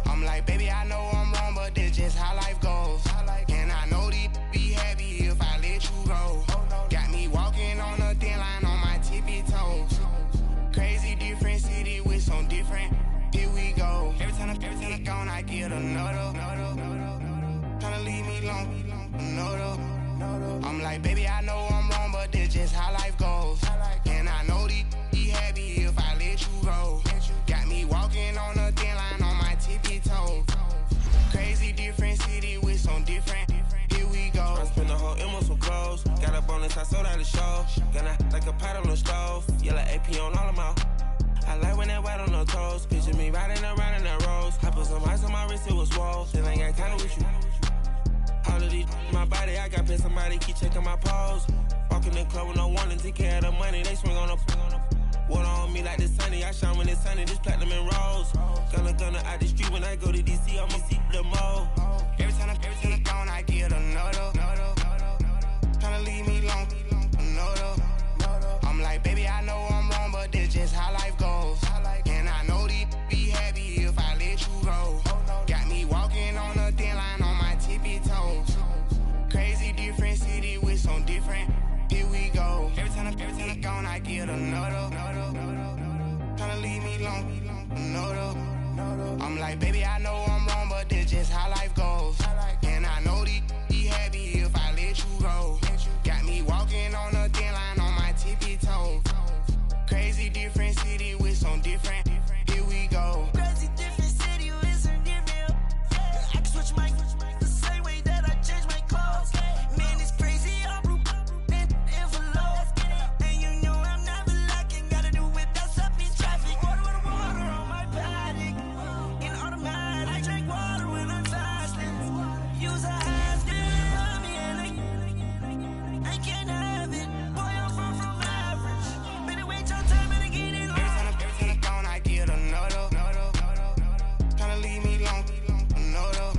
I'm like, baby, I know I'm wrong, but this just how life goes. And I know these be happy if I let you go. Got me walking on a thin line on my tippy toes. Crazy different city with some different. Here we go. Every time I'm gone, I get another. Tryna leave me alone, another. I'm like, baby, I know I'm wrong, but this just how life goes. And I know these be happy if I let you go. Got me walking on a thin line on my tippy toes. Crazy different city with some different. Here we go. I spent the whole M on some clothes. Got a bonus, I sold out the show. Gonna like a pot on the stove. Yellow AP on all of my. I like when that white on the toes. Picture me riding around in that rose. I put some ice on my wrist, it was swole. Still ain't got time with you. All of these my body, I got paid somebody keep checking my pose. Walking in the club with no warning, take care of the money. They swing on the water on me like the sunny. I shine when it's sunny, this platinum and rose. Gonna out the street when I go to DC, I'ma see the mo. Every time I'm gone, I get another. Tryna leave me alone, another. I'm like, baby, I know I'm wrong, but this just how life goes. And I know these be happy if I let you go. Got me walking on a thin line on my tippy toes. Crazy different city with some different. Here we go. Every time I'm gone, I get another. Tryna leave me alone, another. I'm like, baby, I know I'm wrong, but this just how life goes. And I know these be happy if I let you go. Got me walking on a thin line on my tippy toes. Crazy different city with some different. Here we go. Crazy different city with some different. I can switch my the same way that I change my clothes. Man, it's crazy. I'm envelope. And you know I'm never lacking. Gotta do it, that's up in traffic. Water on my paddock. In automatic. I drink water when I'm fasting. Use a half on me and I can't have it. Boy, I'm far from average. Better wait your time and get it. Every time I'm gone, I get another. Tryna leave me alone, another.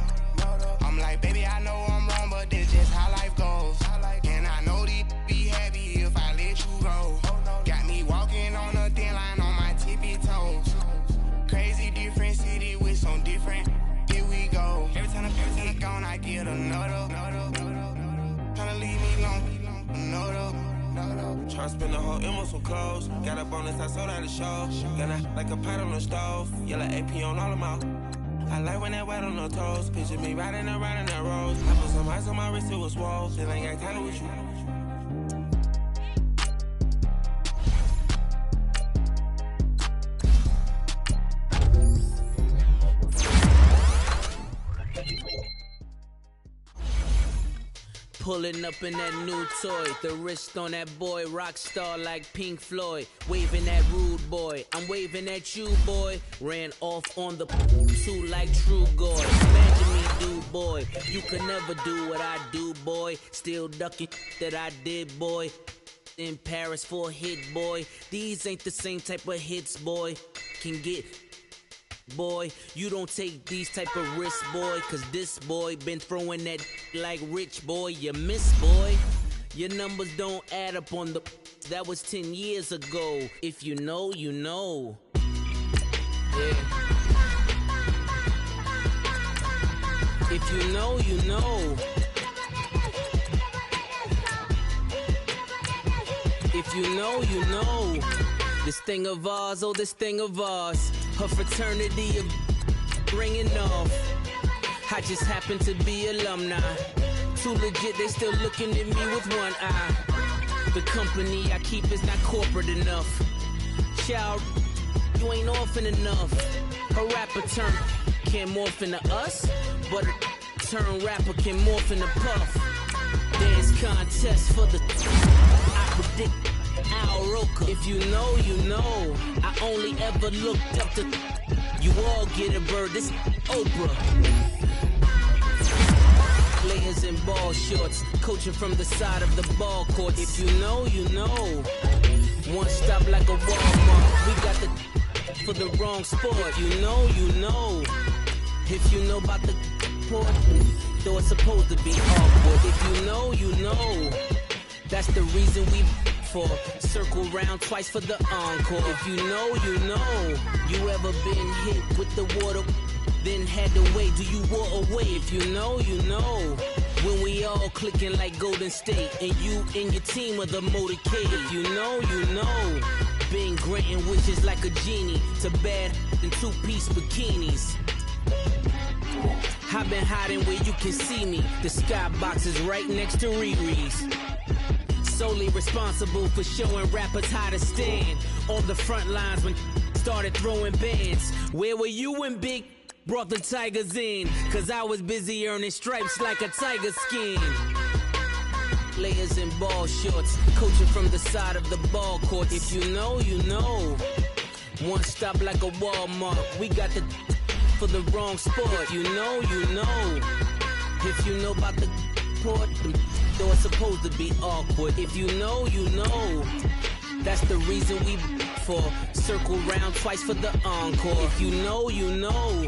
I'm like, baby, I know I'm wrong, but this just how life goes. And I know these be happy if I let you go. Got me walking on a thin line on my tippy toes. Crazy different city with some different. Here we go. Every time I'm gone, I get another. Tryna leave me alone, another. Tryna spend the whole M on some clothes. Got a bonus, I sold out the show. Gonna like a pot on the stove. Yellow AP on all of my. I like when that white on the toes. Picture me riding around in that rose. I put some ice on my wrist, it was swole. Still ain't got time with you. Pulling up in that new toy, the wrist on that boy, rock star like Pink Floyd. Waving at rude boy, I'm waving at you boy. Ran off on the two like True Goy. Imagine me do boy, you could never do what I do boy. Still ducking that I did boy. In Paris for a hit boy. These ain't the same type of hits boy. Can get boy, you don't take these type of risks, boy, cause this boy been throwing that like rich boy, you miss, boy. Your numbers don't add up on the, that was 10 years ago. If you know, you know. Yeah. If you know, you know. If you know, you know. This thing of ours, oh, this thing of ours. Her fraternity of ringing off. I just happen to be alumni. Too legit, they still looking at me with one eye. The company I keep is not corporate enough. Child, you ain't orphan enough. A rapper turn can't morph into us, but a turn rapper can morph into Puff. Dance contest for the I predict Al Roker. If you know, you know. I only ever looked up to. You all get a bird. This Oprah. Layers in ball shorts, coaching from the side of the ball court. If you know, you know. One stop like a Walmart. We got the for the wrong sport. You know, you know. If you know about the port, though it's supposed to be awkward. If you know, you know. That's the reason we for circle round twice for the encore. If you know, you know. You ever been hit with the water? Then had to wait, do you walk away? If you know, you know. When we all clicking like Golden State, and you and your team are the motorcade. If you know, you know. Been granting wishes like a genie to bad in two-piece bikinis. I've been hiding where you can see me. The skybox is right next to Riri's. Solely responsible for showing rappers how to stand on the front lines when started throwing bands. Where were you when Big brought the Tigers in? Cause I was busy earning stripes like a tiger skin. Layers in ball shorts, coaching from the side of the ball court. If you know, you know. One stop like a Walmart. We got the for the wrong sport. You know, you know. If you know about the port, though it's supposed to be awkward. If you know, you know. That's the reason we for circle round twice for the encore. If you know, you know.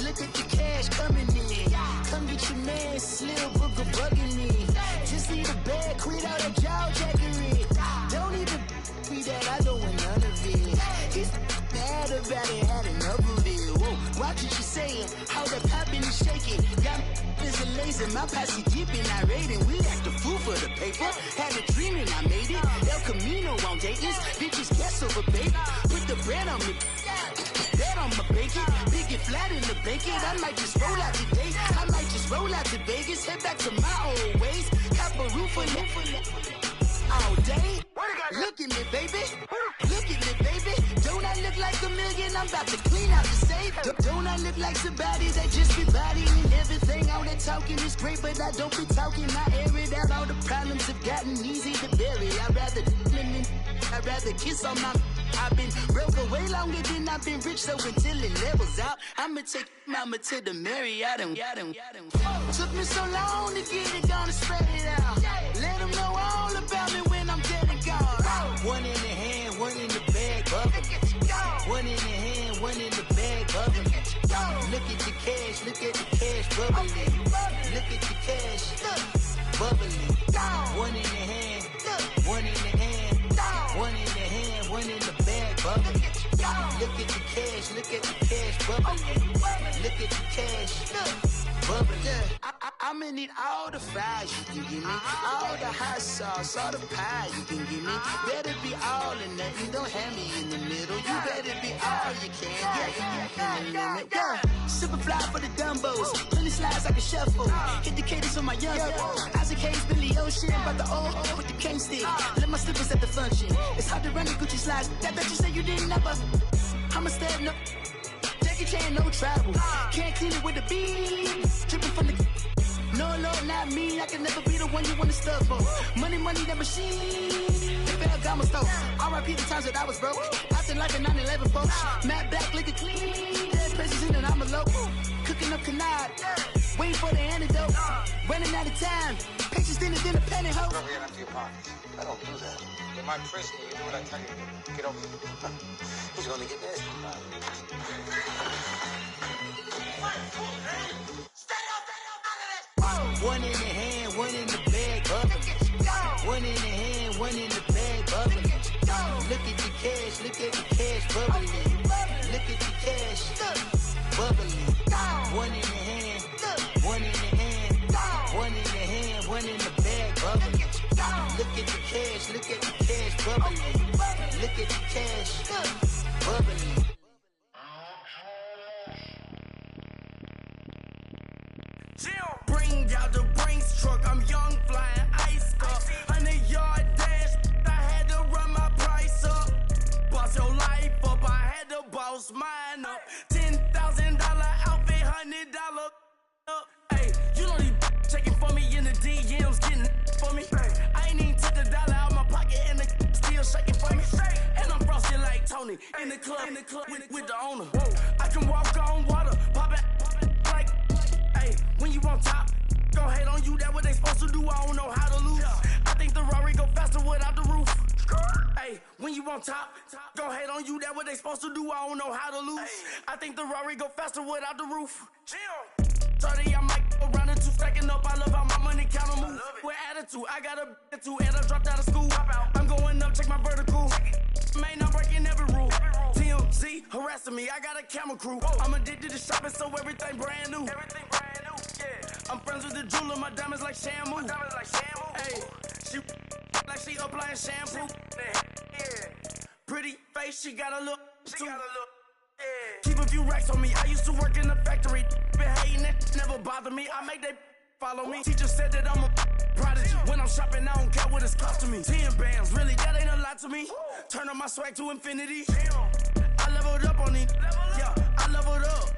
Look at the cash coming in. Come get your man, Slim Booker bugging me. Just need a bag, quit out that jaw jackery. Don't even be that, I don't want none of it. He's bad about it, had enough of it. Whoa, watch what you saying, how the poppin' and shaking. Got is a laser, my posse dipping, I raiding. We act a fool for the paper. Had a dream and I made it. El Camino on Dayton's, bitches guess over baby. Put the bread on me. I'ma bake it, big and flat in the blanket. I might just roll out today. I might just roll out to Vegas, head back to my old ways. Cop a roof all day. Look at me, baby. Look at me, baby. Don't I look like a million? I'm about to clean out the safe. Don't I look like somebody that just be bodying everything? All that talking is great, but I don't be talking. I air it out. All the problems have gotten easy to bury. I'd rather kiss on my. I've been broke away longer than I've been rich, so until it levels out, I'ma take mama to the Marriott and took me so long to get it, gonna spread it out. Let them know all about me when I'm dead and gone. One in the hand, one in the bag, bubbling. One in the hand, one in the bag, bubbling. Look at the cash, bubbling. Look at the cash, bubbling. One in the hand, one in the hand, one in the hand, one in the bag, bubbling. Look at the cash, bubbling. Look at the cash, bubbling. I'ma need all the fries you can give me, all the hot sauce, all the pie you can give me. Better be all or nothing, don't have me in the middle. You better be all you can, yeah. Super fly for the Dumbos, plenty slides like a shuffle. Hit the cadence on my young Isaac Hayes, Billy Ocean, about the old with the cane stick. Let my slippers at the function. It's hard to run the Gucci slides. That bet you say you didn't never. I'ma step no. Jackie Chan, no travel. Can't clean it with a beat. Dripping from the. No, not me. I can never be the one you wanna stuff for. Money, that machine. The Ferragamo stove. R.I.P. the times that I was broke. Acting like a 9/11 folks. Matte back, liquor clean. Dead presents in and I'm a local. Cooking up canard. Waiting for the antidote. Running out of time. Pictures dinner, penny hoe. Rubbing it into your pockets. I don't do that. my prison, you do what I tell you. Get over here. He's gonna get this. One in the hand, one in the bag, bubbling. One in the hand, one in the bag, bubbling. Look at the cash, bubbling. Look at the cash, bubbling. One in the hand, one in the hand, one in the hand, one in the bag, bubbling. Look at the cash, bubbling. Look at the cash, bubbling. Bring out the Brinks truck, I'm young, flying ice up. 100-yard dash, I had to run my price up. Boss your life up, I had to boss mine up. $10,000 outfit, $100 up. Hey, you know these checking for me in the DMs, getting for me. I ain't even took the dollar out my pocket and the still shaking for me. And I'm frosted like Tony in the club with the owner. I can walk on water, pop it like. When you on top, go hate on you, that what they supposed to do, I don't know how to lose. I think the Rari go faster without the roof. Hey, when you on top, go hate on you, that what they supposed to do, I don't know how to lose. I think the Rari go faster without the roof. 30, I might go around and two stacking up, I love how my money count on move. With attitude, I got a too, and I dropped out of school. I'm going up, check my vertical. Man, I'm breaking every rule. TMZ harassing me, I got a camera crew. I'm addicted to shopping, so everything brand new. I'm friends with the jeweler, my diamonds like Shamu. Hey, she like she applying shampoo. Pretty face, she got a look. Keep a few racks on me. I used to work in the factory. Been hating it, never bother me. I make they follow me. Teacher said that I'm a prodigy. When I'm shopping, I don't care what it's costing me. 10 bands, really, that ain't a lot to me. Turn up my swag to infinity. I leveled up on these. Yeah, I leveled up.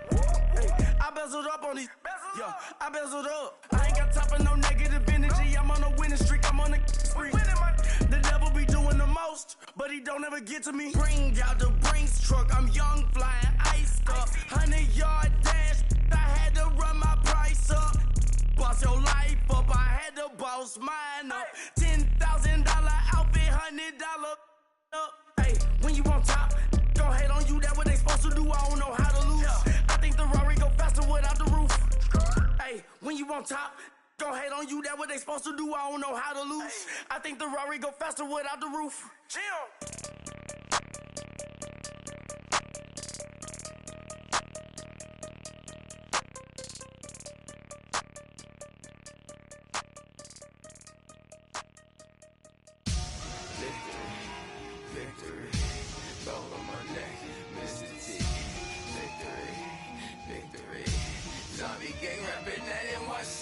Hey, I bezeled up on these. Yeah, I bezeled up. I ain't got time for no negative energy. I'm on a winning streak. I'm on a spree. The devil be doing the most, but he don't ever get to me. Bring out the Brinks truck. I'm young, flying ice up. 100-yard dash. I had to run my price up. Boss your life up. I had to boss mine up. $10,000 outfit, $100 up. Hey, when you on top, go hate on you. That what they supposed to do. I don't know how to lose. I think the Rari go faster without the roof. Hey, when you on top, go hate on you. That what they supposed to do. I don't know how to lose. I think the Rari go faster without the roof. Victory, gold on my neck, Mr. T. Victory, zombie gang rapping that NYC.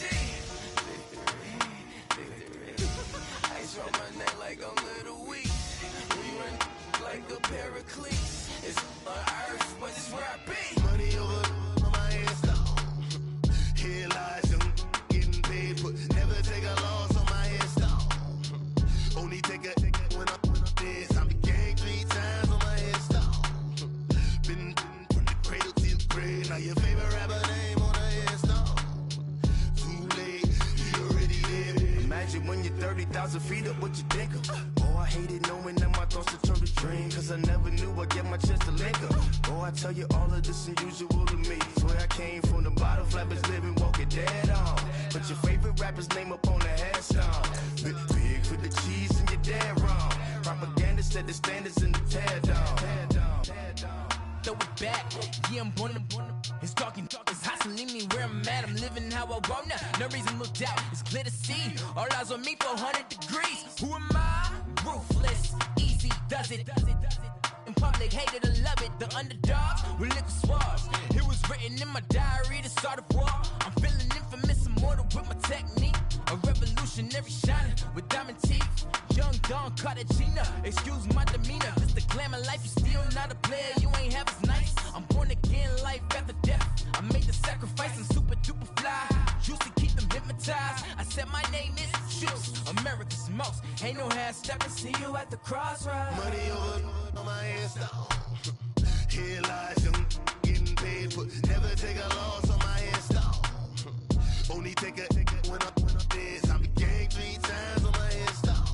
Victory, ice on my neck like I'm Little Weak. We run like a paraclete. It's on earth, but it's where I be. Money over on my head stone. Here lies them getting paid for. Never take a loss on my headstone. Only take a when I'm dead. I'm the gang 3 times on my headstone. Been from the cradle to the grave. Now your favorite rapper name on a headstone. Too late, he already dead. Imagine when you're 30,000 feet up, what you think of? Oh, I hated knowing that my thoughts would turn to dream. Cause I never knew I'd get my chance to link up. Oh, I tell you all of this unusual to me. Swear I came from the bottom, flappers living, walking dead on. Put your favorite rapper's name up on the headstone. Big for the cheese and you're dead wrong. Propaganda set the standards in the tear down. Throw it back, yeah, I'm born to. It's talking, it's hustling me where I'm at. I'm living how I want now. No reason to look out, it's clear to see. All eyes on me for 100 degrees. Who am I? Ruthless, easy does it. In public, hated to love it. The underdogs with liquor swabs. It was written in my diary to start a war. I'm feeling infamous, immortal with my technique. A revolutionary shining with diamond teeth. Young Don Cartagena, excuse my demeanor. This the glamour life, you still not a player. You ain't half as nice. I'm born again, life after death. I made the sacrifice, I'm super duper fly. Used to keep them hypnotized. I said my name is Juice, America's most. Ain't no half stepping, see you at the crossroads. Money over on my headstone. Here lies them getting paid for. Never take a loss on my headstone. Only take a when I'm dead. I'm the gang 3 times on my headstone.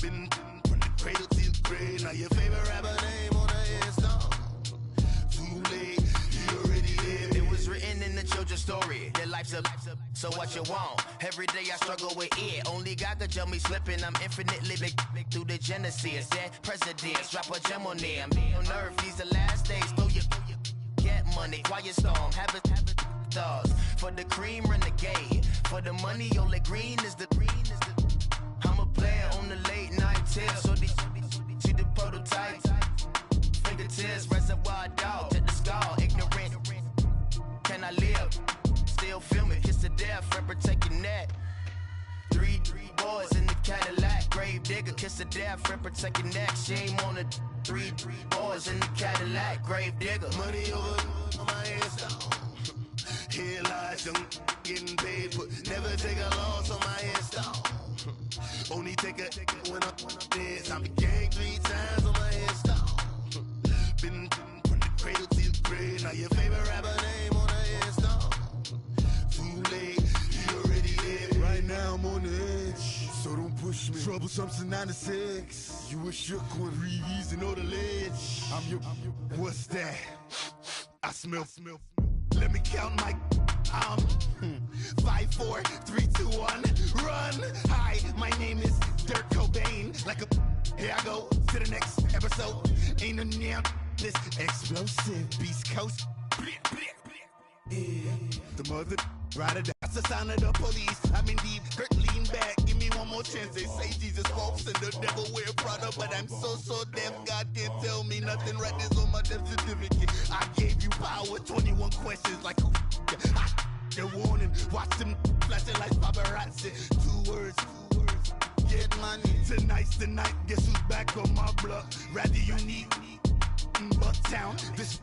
Been from the cradle to the grave. Now your favorite rapper name on a headstone. Too late, you already lived. It was written in the children's story. Their life's a so what you want? Every day I struggle with it. Only God could jump me slipping. I'm infinitely big through the genesis. Dead presidents, drop a gem on them. On earth, these the last days. Throw your get money, quiet storm. Have it thoughts. For the cream, renegade. For the money, only green is the green is the. I'm a player on the late night tip. So they see the prototype. Fingertips, reservoir dog. Check the skull, ignorant. Can I live? Still film it, kiss to death, friend protecting that. Three boys in the Cadillac, grave digger, kiss to death, friend protecting that. Shame on the three boys in the Cadillac, grave digger. Money over on my headstone. Here lies young getting paid, but never take a loss on my headstone. Only take a when I'm dead. Time to gang 3 times on my headstone. Been from the cradle to the grave. Now your favorite rapper name on a headstone. Too late, you already lived. Right now I'm on the edge, so don't push me. Troublesome to 96. You a shook one, Reeves and all the ledge. I'm your. What's that? I smell. Let me count my. 5, 4, 3, 2, 1. Run. Hi, my name is Dirk Cobain. Like a. Here I go to the next episode. Ain't no damn this explosive Beast Coast. Yeah. The mother rider. That's the sound of the police. I'm in deep. Kurt, lean back. Give me one more chance. They say Jesus walks and the devil wear Prada, but I'm so deaf. God can't tell me nothing. Right this on my death certificate. I gave you power. 21 questions like who? The warning. Watch them flashing like paparazzi. 2 words. Get money. Tonight's the night. Guess who's back on my block? Rather unique. Bucktown. This.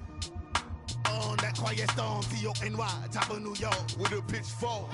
On that quiet storm, T-O-N-Y, top of New York, with a pitchfork.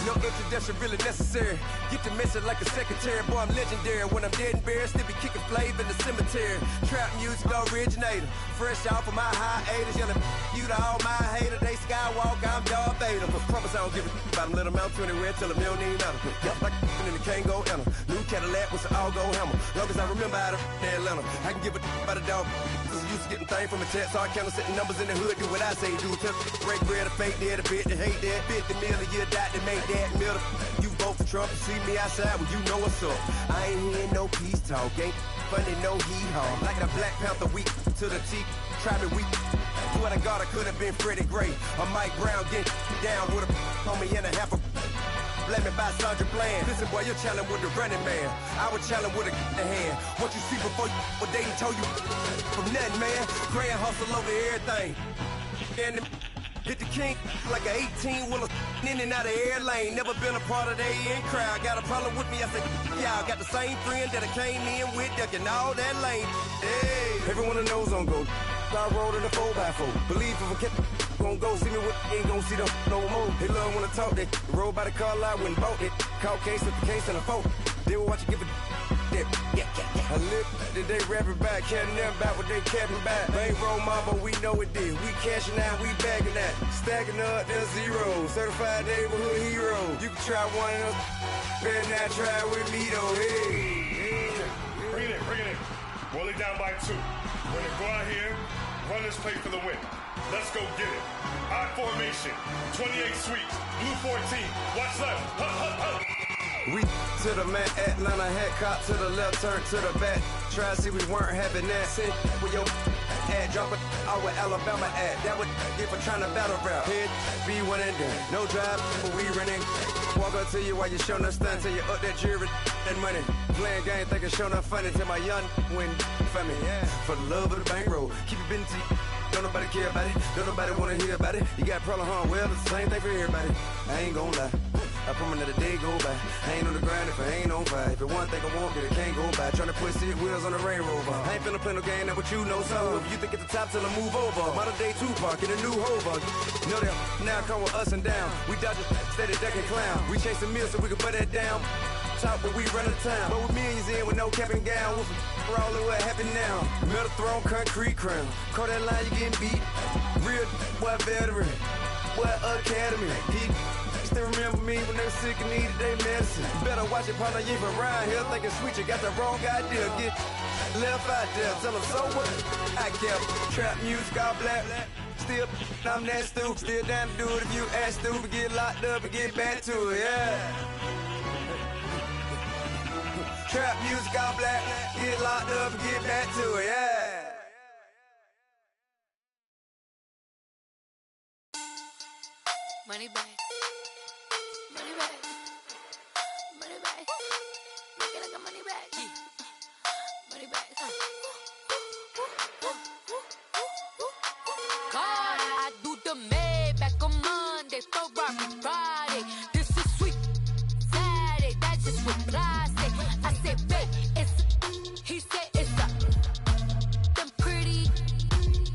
No introduction really necessary. Get the message like a secretary. Boy, I'm legendary. When I'm dead and buried, still be kicking flavor in the cemetery. Trap music originator. Fresh off of my hiatus. Yelling, you to all my haters. They skywalk, I'm Darth Vader. But promise I don't give a about them. Let them out 20 red till them don't need nothing. Yep, like in the Kango enter. New Cadillac with an all-go hammer. Long as I remember how to Atlanta. I can give a about a dog. I'm used to getting things from a text. So I count setting numbers in the hood. Do what I say, do. Break bread, a fake dead, a bit to hate that. 50 million, you die to make that middle. You vote for Trump, you see me outside, well, you know what's up. I ain't hearing no peace talk, ain't funny, no hee-haw. Like the Black Panther weak to the teeth, try me weak. Swear to God, I could have been Freddie Gray. Or Mike Brown getting down with a homie and a half a. Let me buy Sandra Bland. Listen, boy, you're challenged with the running man. I was challenged with a hand. What you see before you, what they told you from nothing, man. Grand hustle over everything. And hit the king like an 18-wheeler in and out of air lane. Never been a part of the in crowd. Got a problem with me, I said, y'all got the same friend that I came in with, ducking all that lane. Hey, everyone knows on go. I rolled in a 4x4. Believe if I kept gon' go see me with ain't gon' see them no more. They love when I talk, they roll by the car lot when bought it. Caught case at the case and a phone. They will watch you give a dip. I live that they rapping back, can't never back what they capping back. Bankroll mama, we know it did. We cashing out, we bagging that. Stacking up, there's zero. Certified neighborhood hero. You can try one of them, better not try with me though. Hey. Bring it in. Roll it down by 2. We're gonna go out here, run this play for the win. Let's go get it. I formation, 28 sweeps, blue 14. Watch left. Hup. We to the man, Atlanta head cop to the left, turn to the back. Try to see we weren't having that. Sit with your ad, drop it out with Alabama ad. That would get for trying to battle rap. Head, be one and done. No drive, but we running. Walk up to you while you showing us stunt till you up that jewelry and money. Playing game, thinking showing up funny till my young win for me. Yeah. For the love of the bankroll, keep it busy. Don't nobody care about it. Don't nobody wanna hear about it. You got a problem, huh? Well, it's the same thing for everybody. I ain't gon' lie. I promise that a day go by. I ain't on the grind if I ain't on fire. If it one thing I want, then it can't go by. Tryna put 6 wheels on the Range Rover. I ain't finna play no game, that what you know. So if you think it's the top till I move over. Modern day Tupac in a new Hova. Know that now come with us and down. We dodge it, steady ducking clown. We chase the meal so we can put that down. Talk when we run out of time. But with millions in with no cap and gown. With rolling, what happened now? Metal throne, concrete crown. Call that line, you getting beat. Real, what veteran? What academy? He still remember me when they were sick and needed their medicine. Better watch it, partner, you from around here thinking sweet, you got the wrong idea. Get left out there, tell them so what? I kept trap music all black. Still, I'm that stupid. Still down to do it if you ask stupid. Get locked up and get back to it, yeah. Trap music all black. Get locked up and get back to it, yeah. Money bag. Money bag. Money bag. Look at like a money bag. Money bag. God, I do the Maybach on Monday, Ferrari Friday. This is sweet Saturday, that's just with plastic. I said, babe, it's he said it's a them pretty.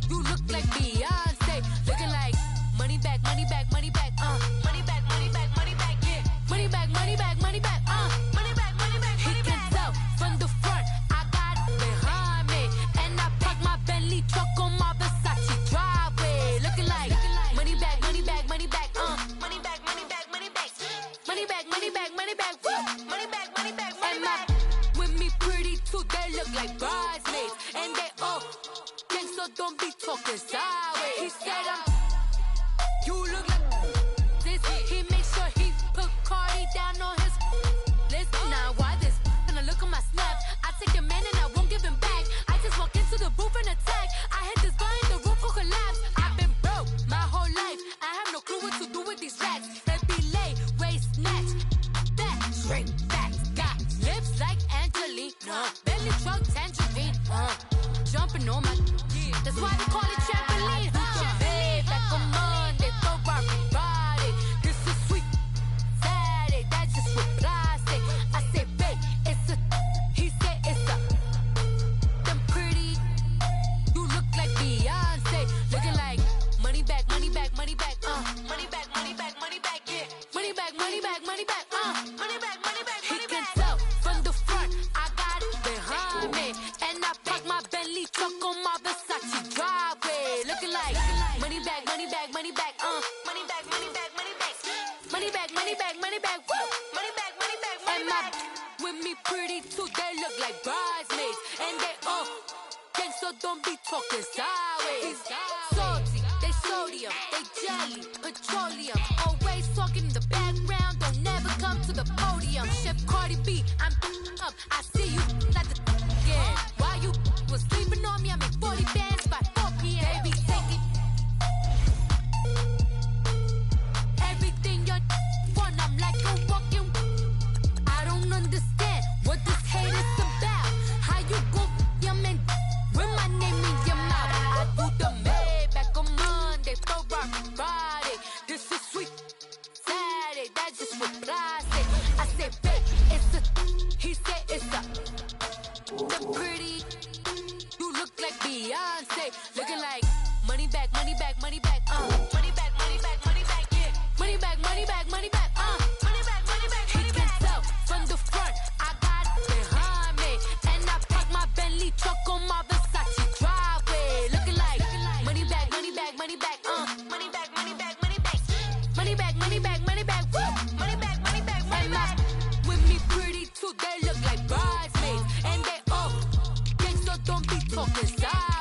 You look like Beyonce, looking like money back, money back, money back, money back, money back, money back, yeah, money back, money back, money back, money back, money back. He can tell from the front, I got it behind me, and I park my Bentley truck on my Versace driveway, looking like money back, money back, money back, money back, money back, money back, money back, money back, money back, money back, money back, money back. With me pretty too, they look like bridesmaids, and they all gang, so don't be talking sideways. He said you look like this. He makes sure he put Cardi down on his list. Now why this? Gonna look at my snap. I take a man and I won't give him back. I just walk into the booth and attack. I hit this guy in the roof will collapse. I've been broke my whole life. I have no clue what to do with these racks. That be lay, waist snatch, back, straight back. Got lips like Angelina, belly truck tangerine, jumping on my. That's why they call it trampoline. Babe, back on Monday, Ferrari Friday. This is sweet Saturday, that's just with plastic. I say, babe, it's a. He said it's a. Them pretty. You look like Beyonce, looking like money back, money back, money back, money back, money back, money back, yeah, money back, money back, money back, money back, money back. He can tell from the front, I got it behind me, and I park my Bentley truck on my Versace driveway, looking like money back, money back, money back, money back, money back, money back, money back, money back, money back, money back, money back, money back. With me pretty too, they look like bridesmaids, and they all gang, so don't be talking sideways. Salty, they sodium, they jelly, petroleum, always talking in the background, don't never come to the podium. Chef Cardi B, I'm up, I see you like the yeah. Why you was sleeping on me? I make 40 bands by 4 p.m. Baby, take it. Everything you're want, I'm like a walking. I don't understand what this hate is about. How you go, your man, with my name in your mouth. I do the Maybach on Monday, Ferrari Friday. This is sweet Saturday, that's just with plastic. I say, babe, it's a. He said it's a. The pretty. You look like Beyonce, looking like money back, money back, money back, money back, money back, money back, yeah, money back, money back, money back, money back, money back. He can tell from the front, I got it behind me, and I park my Bentley truck on my Versace driveway, looking like money back, money back, money back, money back, money back, money back, money back, money back, money back, money back, money back, money back. With me pretty too, they look like bridesmaids, and they all gang, so don't be talking side.